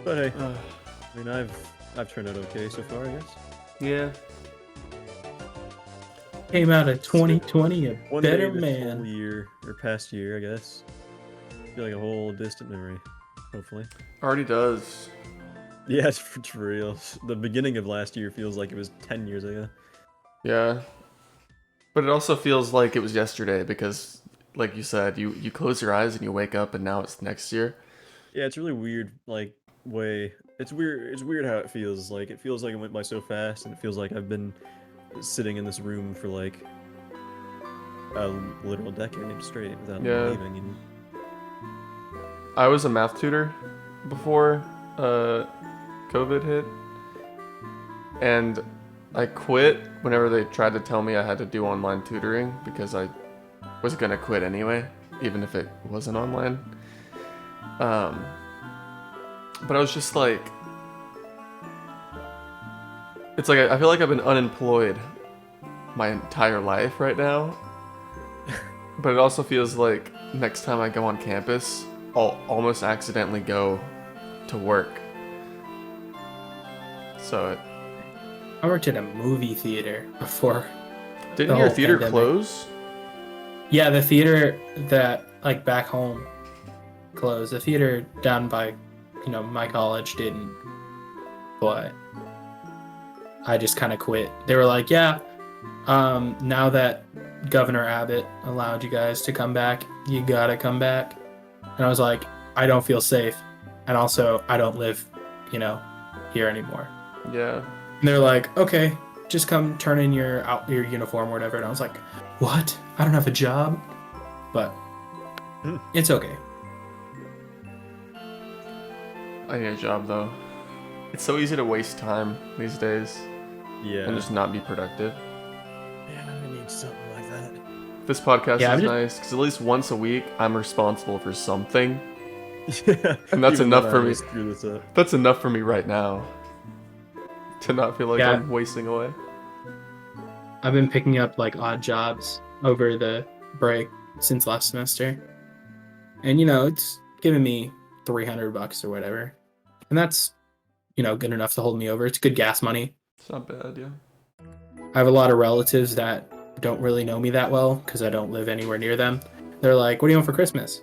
But hey,
Uh,
I mean, I've turned out okay so far, I guess.
yeah.
came out of 2020 a
One
better
day this whole
man.
year or past year, I guess. Feel like a whole distant memory. Hopefully.
Already does.
Yeah, it's for real. The beginning of last year feels like it was 10 years ago.
Yeah. But it also feels like it was yesterday because, like you said, you close your eyes and you wake up and now it's next year.
Yeah, it's really weird, like, way. It's weird how it feels. Like, it feels like it went by so fast, and it feels like I've been sitting in this room for, like, a literal decade straight without
Yeah.
leaving. And
I was a math tutor before COVID hit. And I quit whenever they tried to tell me I had to do online tutoring because I was going to quit anyway, even if it wasn't online. But I was just like, it's like I feel like I've been unemployed my entire life right now. But it also feels like next time I go on campus, I'll almost accidentally go to work. So
I worked at a movie theater before.
didn't
The
your
whole
theater
pandemic.
close?
Yeah, the theater that like back home closed. The theater down by, my college didn't. But I just kind of quit. They were like, yeah, now that Governor Abbott allowed you guys to come back, you gotta come back. And I was like, I don't feel safe. And also, I don't live, here anymore.
Yeah.
And they're like, okay, just come turn in your uniform or whatever. And I was like, what? I don't have a job? But it's okay.
I need a job though. It's so easy to waste time these days
yeah.
and just not be productive.
Yeah, I need something like that.
This podcast
Yeah,
is
I'm just-
nice because at least once a week I'm responsible for something.
Yeah.
And that's
even
enough
when
for
I
me.
just Screw this up.
That's enough for me right now. To not feel like
Yeah.
I'm wasting away.
I've been picking up like odd jobs over the break since last semester. And it's giving me $300 or whatever. And that's, good enough to hold me over. It's good gas money.
It's not bad, yeah.
I have a lot of relatives that don't really know me that well because I don't live anywhere near them. They're like, what do you want for Christmas?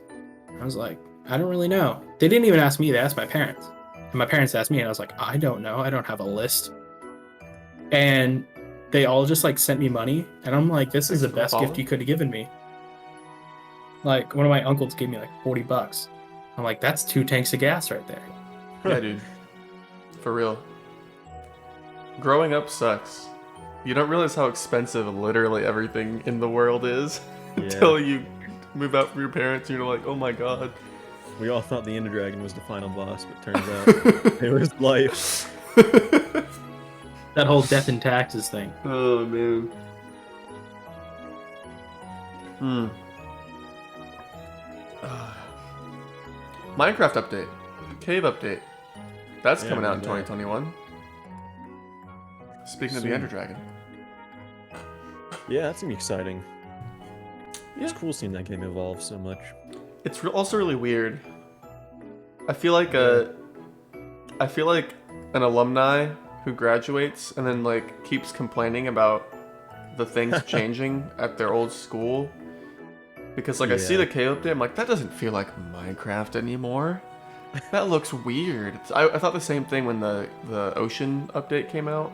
I was like, I don't really know. They didn't even ask me, they asked my parents. And my parents asked me, and I was like, I don't know. I don't have a list. And they all just like sent me money. And I'm like, this is the
Thanks for the
best gift
follow.
you could have given me. Like, one of my uncles gave me like $40. I'm like, that's 2 tanks of gas right there.
Yeah, dude. For real. Growing up sucks. You don't realize how expensive literally everything in the world is until you move out from your parents and you're like, oh my god.
We all thought the Ender Dragon was the final boss, but turns out it was life.
That whole death and taxes thing.
Oh man. Minecraft update. Cave update. That's
Yeah,
coming out in
when's that?
2021. Speaking of the
Soon.
Ender Dragon.
Yeah, that's gonna be exciting.
Yeah.
It's cool seeing that game evolve so much.
It's also really weird. I feel like an alumni who graduates and then like keeps complaining about the things changing at their old school. Because like I see
Yeah.
the cave update, I'm like, that doesn't feel like Minecraft anymore. That looks weird. I thought the same thing when the ocean update came out.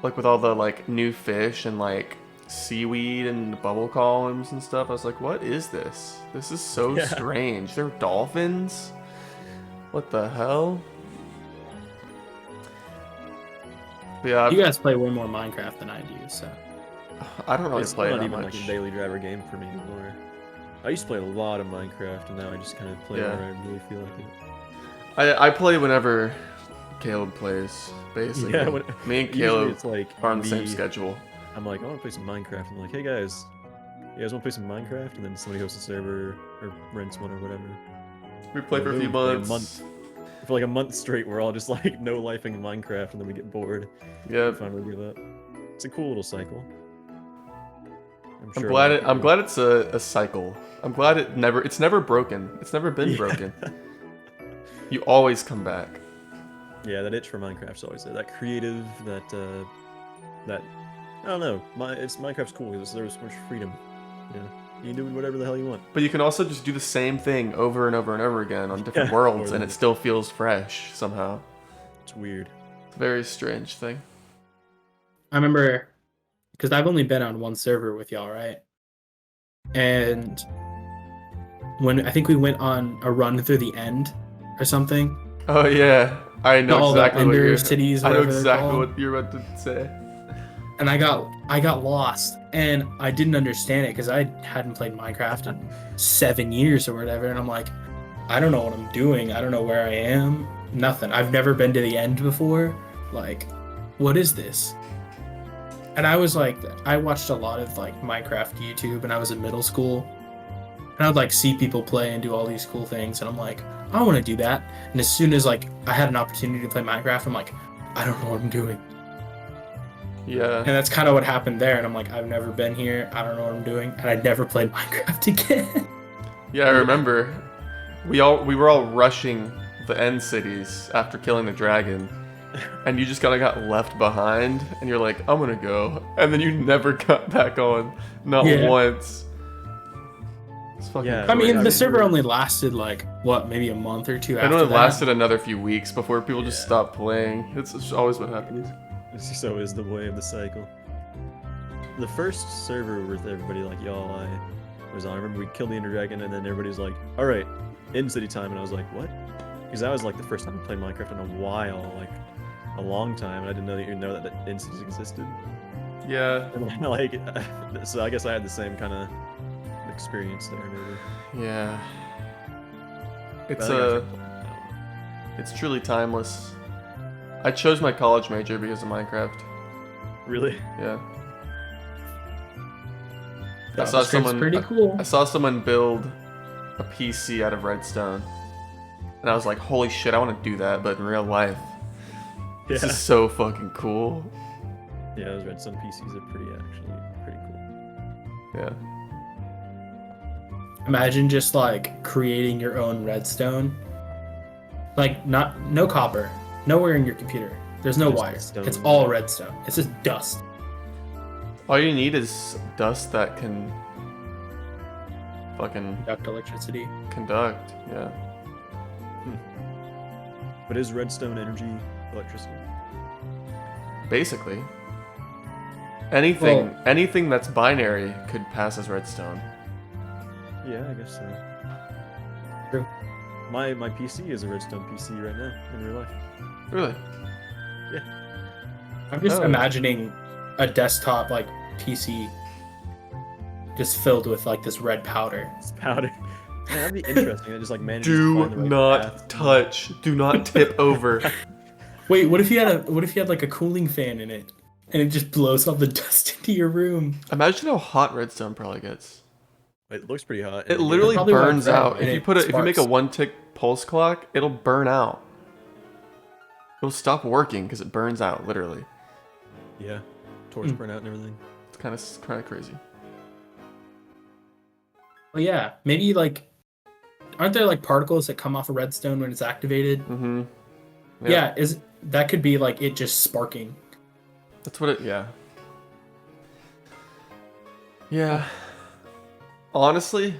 Like with all the like new fish and like seaweed and bubble columns and stuff. I was like, what is this? This is so
Yeah.
strange. They're dolphins? What the hell? But yeah,
You guys play way more Minecraft than I do, so.
I don't really
It's
play
not
that
even
much.
like a daily driver game for me anymore. I used to play a lot of Minecraft, and now I just kind of play
Yeah.
where I really feel like it.
I play whenever Caleb plays, basically.
Yeah,
Me and
usually
Caleb
it's like
are on the same
me-
schedule.
I'm like, I want to play some Minecraft. I'm like, hey guys, you guys want to play some Minecraft? And then somebody hosts a server or rents one or whatever.
We play for a few
Boom, play
months.
For like a month straight, we're all just like no lifing Minecraft, and then we get bored.
Yeah,
And finally give up. It's a cool little cycle.
I'm
sure a
glad
lot of
I'm
people-
glad it's a cycle. I'm glad it's never broken. It's never been
Yeah.
broken. You always come back.
Yeah, that itch for Minecraft's always there. That creative, that I don't know. Minecraft's cool because there's so much freedom. You know, you can do whatever the hell you want.
But you can also just do the same thing over and over and over again on different
Yeah,
worlds,
or
and
the-
it still feels fresh somehow.
It's weird.
It's a very strange thing.
I remember, because I've only been on one server with y'all, right? And when I think we went on a run through the end or something,
Oh yeah, I know
all
exactly
the
what
Ender
you're.
cities,
I know
whatever they're
exactly
called.
what you're about to say.
And I got lost, and I didn't understand it because I hadn't played Minecraft in 7 years or whatever. And I'm like, I don't know what I'm doing. I don't know where I am. Nothing. I've never been to the end before. Like, what is this? And I was like, I watched a lot of like Minecraft YouTube, and I was in middle school, and I'd like see people play and do all these cool things, and I'm like, I want to do that. And as soon as like I had an opportunity to play Minecraft, I'm like, I don't know what I'm doing.
Yeah.
And that's kind of what happened there. And I'm like, I've never been here. I don't know what I'm doing. And I never played Minecraft again.
Yeah, I remember. We were all rushing the end cities after killing the dragon, and you just kind of got left behind, and you're like, I'm gonna go, and then you never got back on, not
Yeah.
once. It's fucking.
Yeah,
I mean,
I
the server
remember-
only lasted like, what, maybe a month or two
I
after
know it
that.
lasted another few weeks before people just
Yeah.
stopped playing. It's just always what happens.
This is always the way of the cycle. The first server with everybody like y'all I was on, I remember we killed the Ender Dragon, and then everybody was like, alright, end city time, and I was like, what? Because that was like the first time I played Minecraft in a while, like a long time, and I didn't even know that end cities existed.
Yeah,
And then, like, so I guess I had the same kind of experience there, maybe.
yeah.
But
It's
I think I should play it now.
it's truly timeless. I chose my college major because of Minecraft.
Really?
Yeah. I
That
saw
was
someone.
pretty cool.
I saw someone build a PC out of redstone, and I was like, "Holy shit! I want to do that, but in real life,
Yeah.
this is so fucking cool."
Yeah, those redstone PCs are pretty cool.
Yeah.
Imagine just like creating your own redstone. Like, no copper, nowhere in your computer. There's no
Just
wire.
stone.
It's all redstone. It's just dust.
All you need is dust that can fucking
Conduct electricity.
conduct. Yeah.
But is redstone energy electricity?
Basically. Anything that's binary could pass as redstone.
Yeah, I guess so.
True.
My PC is a redstone PC right now in real life.
Really?
I'm just
Oh.
imagining a desktop like PC just filled with like this red powder.
It's powder. Man, that'd be interesting. I just like manage to
Do
find the right
not
path.
touch. Do not tip over.
Wait, what if you had like a cooling fan in it and it just blows all the dust into your room?
Imagine how hot redstone probably gets.
It looks pretty hot.
It literally
probably
burns
runs red
out.
and
If you
it
put it, if you make a
sparks.
pulse clock, it'll burn out. It'll stop working because it burns out, literally.
Yeah. Torch burnout and everything.
It's kind of crazy.
Well, yeah, maybe like, aren't there like particles that come off a redstone when it's activated?
Mm-hmm.
Yeah, that could be like it just sparking.
That's what it. Yeah. Yeah. Honestly,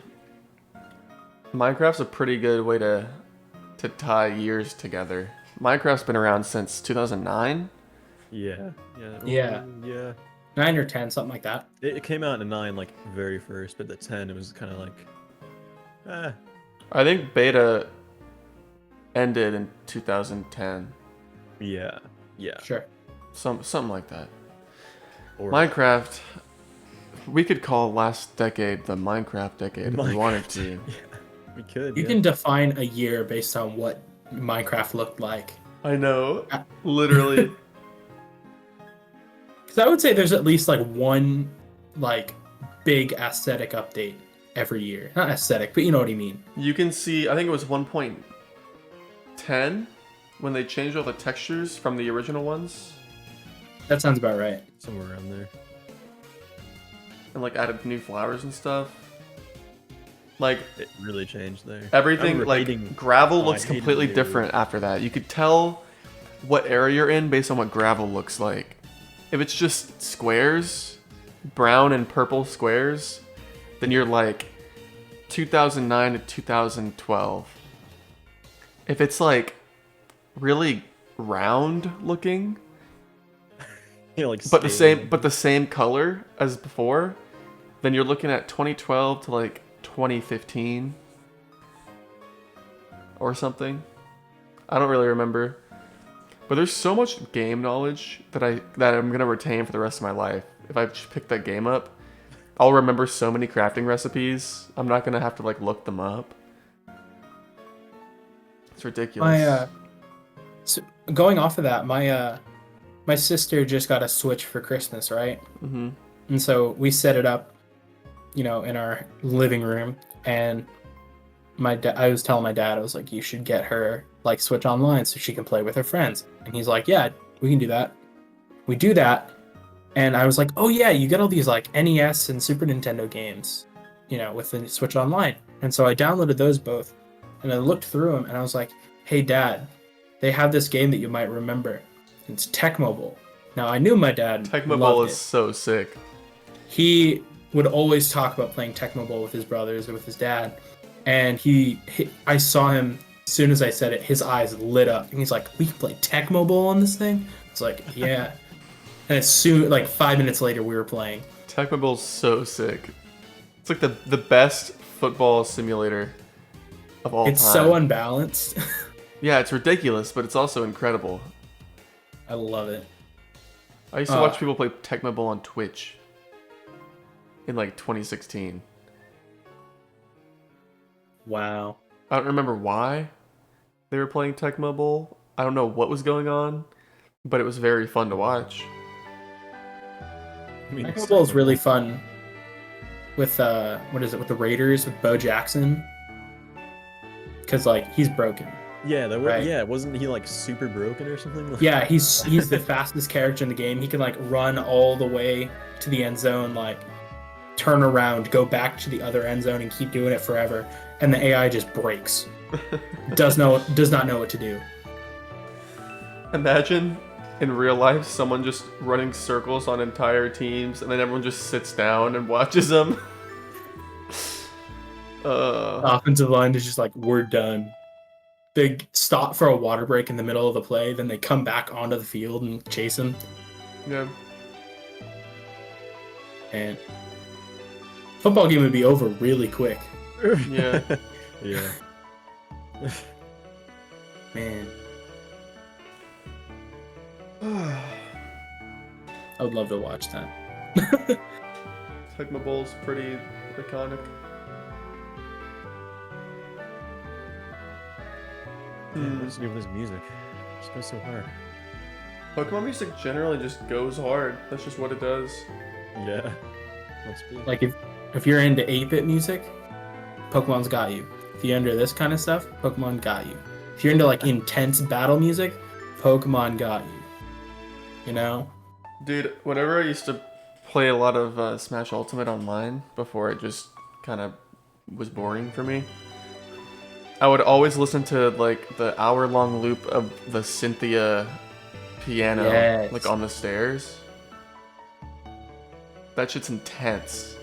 Minecraft's a pretty good way to tie years together. Minecraft's been around since 2009.
Yeah.
Yeah.
Yeah.
9 or 10, something like that.
It came out in 9 like very first, but the 10 it was kind of like,
I think beta ended in 2010.
Yeah.
Sure.
Something like that.
Or
Minecraft, we could call last decade the Minecraft decade if we wanted to.
Yeah, we could.
You can define a year based on what Minecraft looked like.
I know, literally.
Because I would say there's at least like one like big aesthetic update every year. Not aesthetic, but you know what I mean.
You can see, I think it was 1.10 when they changed all the textures from the original ones
That sounds about right.
somewhere around there.
and like added new flowers and stuff. Like
It really changed there.
everything,
remember
like
hating-
gravel
I
looks
hated
completely
the-
different after that. You could tell what area you're in based on what gravel looks like. If it's just squares, brown and purple squares, then you're like 2009 to 2012. If it's like really round looking,
Like
but the
scaling.
same color as before, then you're looking at 2012 to like 2015 or something. I don't really remember. But there's so much game knowledge that I'm gonna retain for the rest of my life. If I just pick that game up, I'll remember so many crafting recipes. I'm not gonna have to like look them up. It's ridiculous.
So going off of that, my sister just got a Switch for Christmas, right?
Mm-hmm.
And so we set it up, in our living room, and I was telling my dad, I was like, you should get her like Switch Online so she can play with her friends. And he's like, yeah, we can do that. We do that, and I was like, oh yeah, you get all these like NES and Super Nintendo games, with the Switch Online. And so I downloaded those both, and I looked through them, and I was like, hey dad, they have this game that you might remember. It's Tech Mobile. Now I knew my dad
Tecmo Bowl
loved
is
it.
so sick.
He would always talk about playing Tecmo Bowl with his brothers or with his dad, and I saw him as soon as I said it, his eyes lit up, and he's like, "We can play Tecmo Bowl on this thing?" It's like, yeah. And as soon, like 5 minutes later, we were playing.
Tecmo Bowl's so sick. It's like the best football simulator of all time.
It's so unbalanced.
Yeah, it's ridiculous, but it's also incredible.
I love it.
I used to watch people play Tecmo Bowl on Twitch in like 2016.
Wow.
I don't remember why they were playing Tecmo Bowl. I don't know what was going on, but it was very fun to watch.
I mean,
Tecmo Bowl is really fun with with the Raiders with Bo Jackson, because like he's broken.
Yeah,
Right.
yeah, wasn't he like super broken or something?
Yeah, he's the fastest character in the game. He can like run all the way to the end zone, like turn around, go back to the other end zone, and keep doing it forever. And the AI just breaks. Does not know what to do.
Imagine in real life someone just running circles on entire teams, and then everyone just sits down and watches them.
The offensive line is just like, we're done. They stop for a water break in the middle of the play, then they come back onto the field and chase him.
Yeah.
And football game would be over really quick.
Yeah.
Yeah.
Man, I would love to watch that.
Tecmo Bowl's pretty iconic.
What is he doing with his music? It just goes so hard.
Pokemon music generally just goes hard. That's just what it does.
Yeah. Must be.
Like if you're into 8-bit music, Pokemon's got you. If you're into this kind of stuff, Pokemon got you. If you're into like intense battle music, Pokemon got you. You know?
Dude, whenever I used to play a lot of Smash Ultimate online before it just kind of was boring for me, I would always listen to like the hour-long loop of the Cynthia piano,
Yes.
like on the stairs. That shit's intense.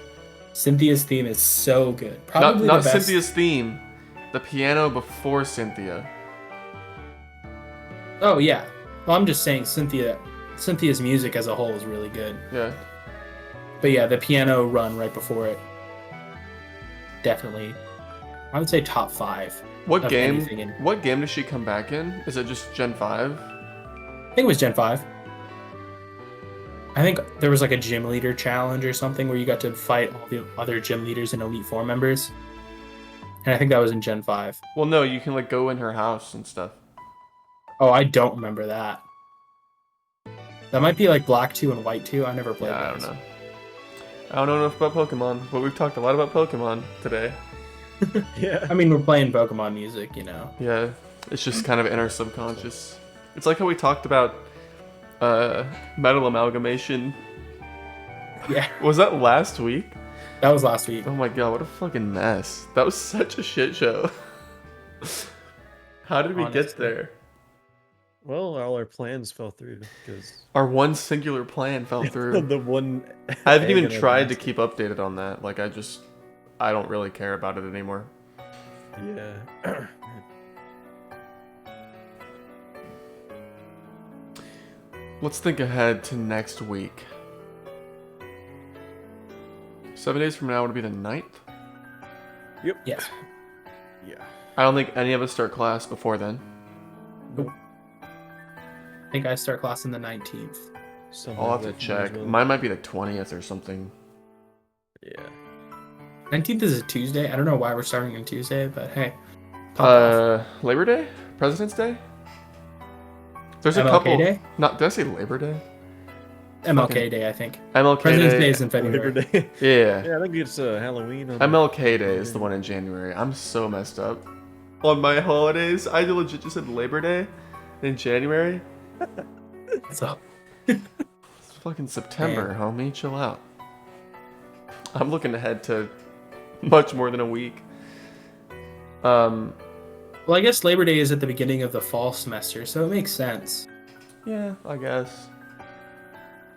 Cynthia's theme is so good. Probably
Not
the best.
Cynthia's theme, the piano before Cynthia.
Oh yeah. Well, I'm just saying Cynthia's music as a whole is really good.
Yeah.
But yeah, the piano run right before it, definitely, I would say top 5.
What
of
game?
anything in-
What game does she come back in? Is it just Gen 5?
I think it was Gen 5. I think there was like a gym leader challenge or something where you got to fight all the other gym leaders and Elite Four members. And I think that was in Gen 5.
Well, no, you can like go in her house and stuff.
Oh, I don't remember that. That might be like Black 2 and White 2. I never played
Yeah, I
those.
don't know. I don't know enough about Pokemon, but we've talked a lot about Pokemon today.
Yeah.
I mean, we're playing Pokemon music, you know.
Yeah, it's just kind of in our subconscious. It's like how we talked about Metal Amalgamation.
Yeah,
Was that last week?
that was last week.
Oh my god, what a fucking mess. That was such a shit show. How did we get
Honestly.
there?
Well, all our plans fell through because
Our one singular plan fell through.
the one.
I haven't even
egg in our
tried to
basket.
keep updated on that. Like, I don't really care about it anymore.
Yeah.
Let's think ahead to next week. 7 days from now would be the 9th.
Yep.
Yes.
Yeah.
I don't think any of us start class before then.
I think I start class on the 19th.
Somehow
I'll have to
that might as
check.
well-
Mine might be the 20th or something.
Yeah.
19th is a Tuesday. I don't know why we're starting on Tuesday, but hey. pop off.
Labor Day? President's Day? There's a
MLK
couple.
Day?
Not, did I say Labor Day?
MLK Day, I think.
MLK
President's
Day.
Day is in
Labor
February.
Day.
Yeah.
Yeah, I think it's Halloween. On
MLK Day is the one in January. I'm so messed up. On my holidays, I legit just said Labor Day in January.
So,
It's fucking September, homie. Chill out. I'm looking ahead to much more than a week.
well, I guess Labor Day is at the beginning of the fall semester, so it makes sense.
Yeah, I guess.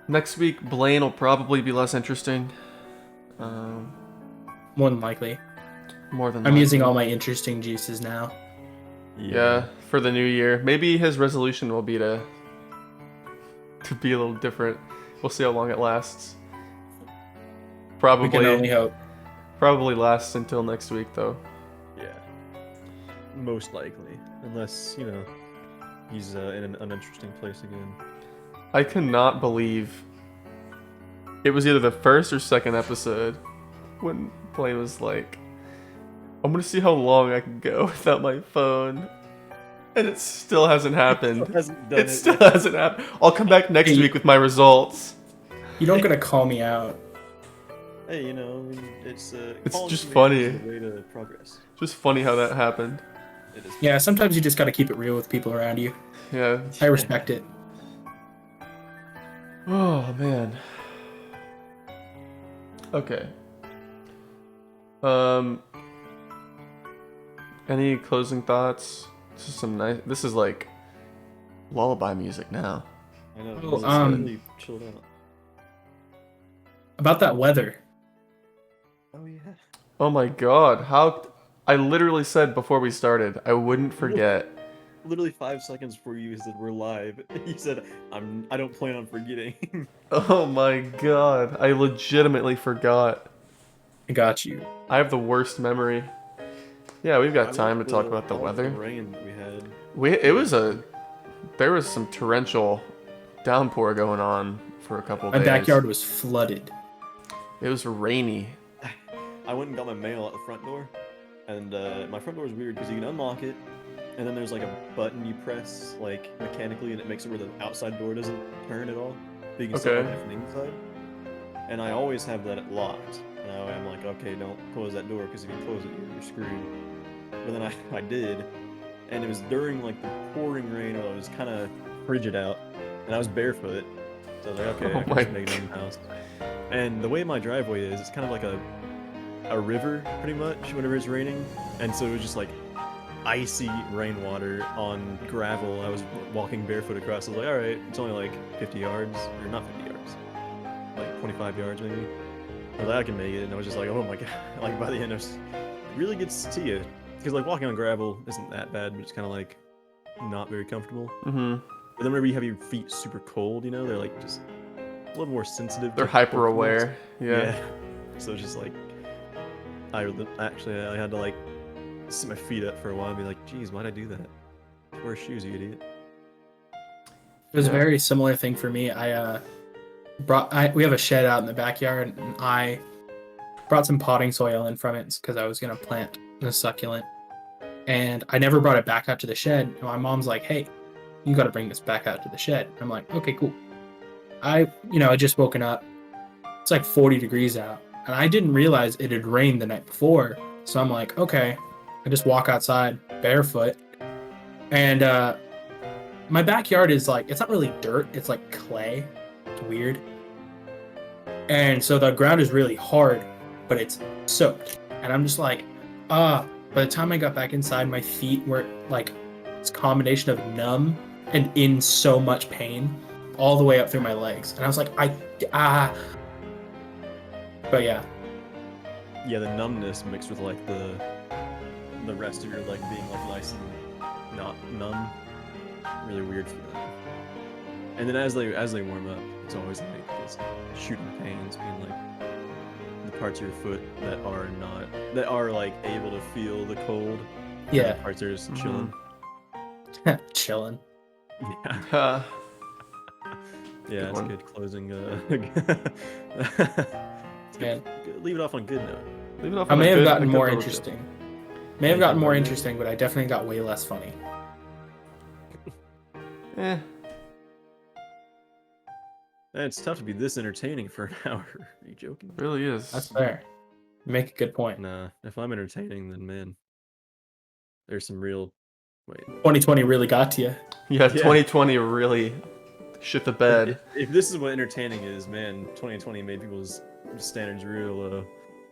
Next week, Blaine will probably be less interesting.
More than likely.
More than
I'm
likely.
using all my interesting juices now.
Yeah, for the new year. Maybe his resolution will be to be a little different. We'll see how long it lasts.
We can only hope.
Probably lasts until next week, though.
Yeah. Most likely, unless he's in an uninteresting place again.
I cannot believe it was either the first or second episode when Blaine was like, I'm gonna see how long I can go without my phone. And it still hasn't happened.
Hasn't done
It still hasn't happened. I'll come back next
Hey.
week with my results.
You don't gotta call me out.
Hey, it's
It's
calling
just
somebody
funny.
is a way to progress.
Just funny how that happened.
It is.
Yeah, sometimes you just gotta keep it real with people around you.
Yeah.
I respect it.
Oh man. Okay. Any closing thoughts? This is some nice. This is like lullaby music now.
I know.
Oh,
It's really chilled out.
About that weather.
Oh yeah.
Oh my god! How I literally said before we started I wouldn't forget.
Literally 5 seconds before you said we're live, you said I don't plan on forgetting.
Oh my god! I legitimately forgot.
I got you.
I have the worst memory. Yeah, we've got time to talk about the
I like
weather.
rain that we had.
There was some torrential downpour going on for a couple
My
days.
backyard was flooded.
It was rainy.
I went and got my mail at the front door, and my front door is weird because you can unlock it, and then there's like a button you press like mechanically, and it makes it where the outside door doesn't turn at all, but you can still
Okay.
open it from the inside. And I always have that locked. And I'm like, okay, don't close that door because if you close it, you're screwed. but then I did, and it was during like the pouring rain while it was kind of frigid out, and I was barefoot, so I was like, okay,
Oh
I can
my
just make it in the house. And the way my driveway is, it's kind of like a river, pretty much, whenever it's raining, and so it was just like icy rainwater on gravel. I was walking barefoot across. I was like, all right, it's only like 50 yards, or not 50 yards, like 25 yards maybe. I was like, I can make it, and I was just like, oh my god! Like by the end, it really gets to you, because like walking on gravel isn't that bad, but it's kind of like not very comfortable.
Mm-hmm.
But then whenever you have your feet super cold, you know, they're like just a little more sensitive.
They're
to
hyper
cold feels.
aware. Yeah.
So it's just like I had to like sit my feet up for a while and be like, geez, why'd I do that? Wear shoes, you idiot.
It was a
Yeah.
very similar thing for me. We have a shed out in the backyard, and I brought some potting soil in from it because I was gonna plant a succulent, and I never brought it back out to the shed. And my mom's like, "Hey, you got to bring this back out to the shed." I'm like, "Okay, cool." I just woken up. It's like 40 degrees out, and I didn't realize it had rained the night before. So I'm like, okay, I just walk outside barefoot, and my backyard is like, it's not really dirt, it's like clay. It's weird. And so the ground is really hard, but it's soaked. And I'm just like, by the time I got back inside, my feet were like, it's a combination of numb and in so much pain all the way up through my legs. And I was like, but yeah.
Yeah, the numbness mixed with like the rest of your leg being like nice and not numb. Really weird feeling. And then as they warm up, it's always like this shooting pains, being like the parts of your foot that are like able to feel the cold. And
Yeah.
the parts are just chilling.
Chilling.
Yeah.
Good
Yeah, it's a
one.
good closing.
Man.
Leave it off on good note.
Leave it off
I
on a
may have
good- a
gotten
good
more
little
interesting.
tip.
May have gotten more interesting, but I definitely got way less funny.
Eh.
Man, it's tough to be this entertaining for an hour. Are you joking?
It really is.
That's fair. You make a good point.
Nah, if I'm entertaining, then man, there's some real. Wait.
2020 really got to you.
Yeah, 2020 really shit the bed.
If this is what entertaining is, man, 2020 made people's standards real low.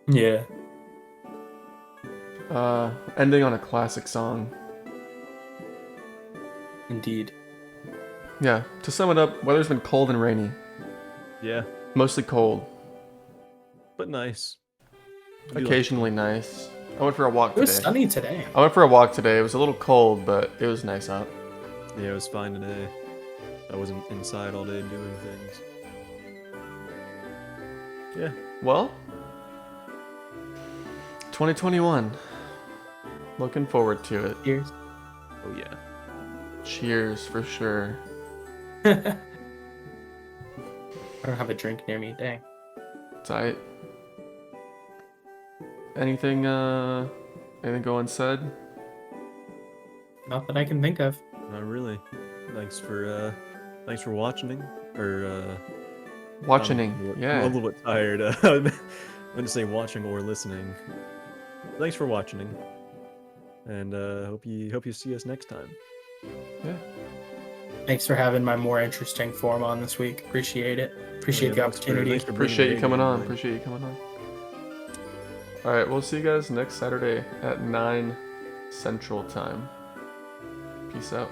Yeah.
Ending on a classic song.
Indeed.
Yeah, to sum it up, weather's been cold and rainy.
Yeah,
Mostly cold.
but nice. I do like-
Occasionally nice. I went for a walk
It was
today.
sunny today.
I went for a walk today. It was a little cold, but it was nice out.
Yeah, it was fine today. I wasn't inside all day doing things. Yeah.
Well, 2021. Looking forward to it.
Cheers.
Oh yeah.
Cheers for sure.
I don't have a drink near me. Dang.
Tight. Anything go unsaid?
Not that I can think of.
Not really. Thanks for watching or
Watching.
I'm
Yeah.
a little bit tired. I meant to say watching or listening. Thanks for watching, and hope you see us next time.
Yeah.
Thanks for having my more interesting form on this week. Appreciate it. Appreciate the opportunity.
Thanks for bringing
Appreciate you
the
coming
radio
on.
in.
Appreciate you coming on. All right, we'll see you guys next Saturday at 9 Central Time. Peace out.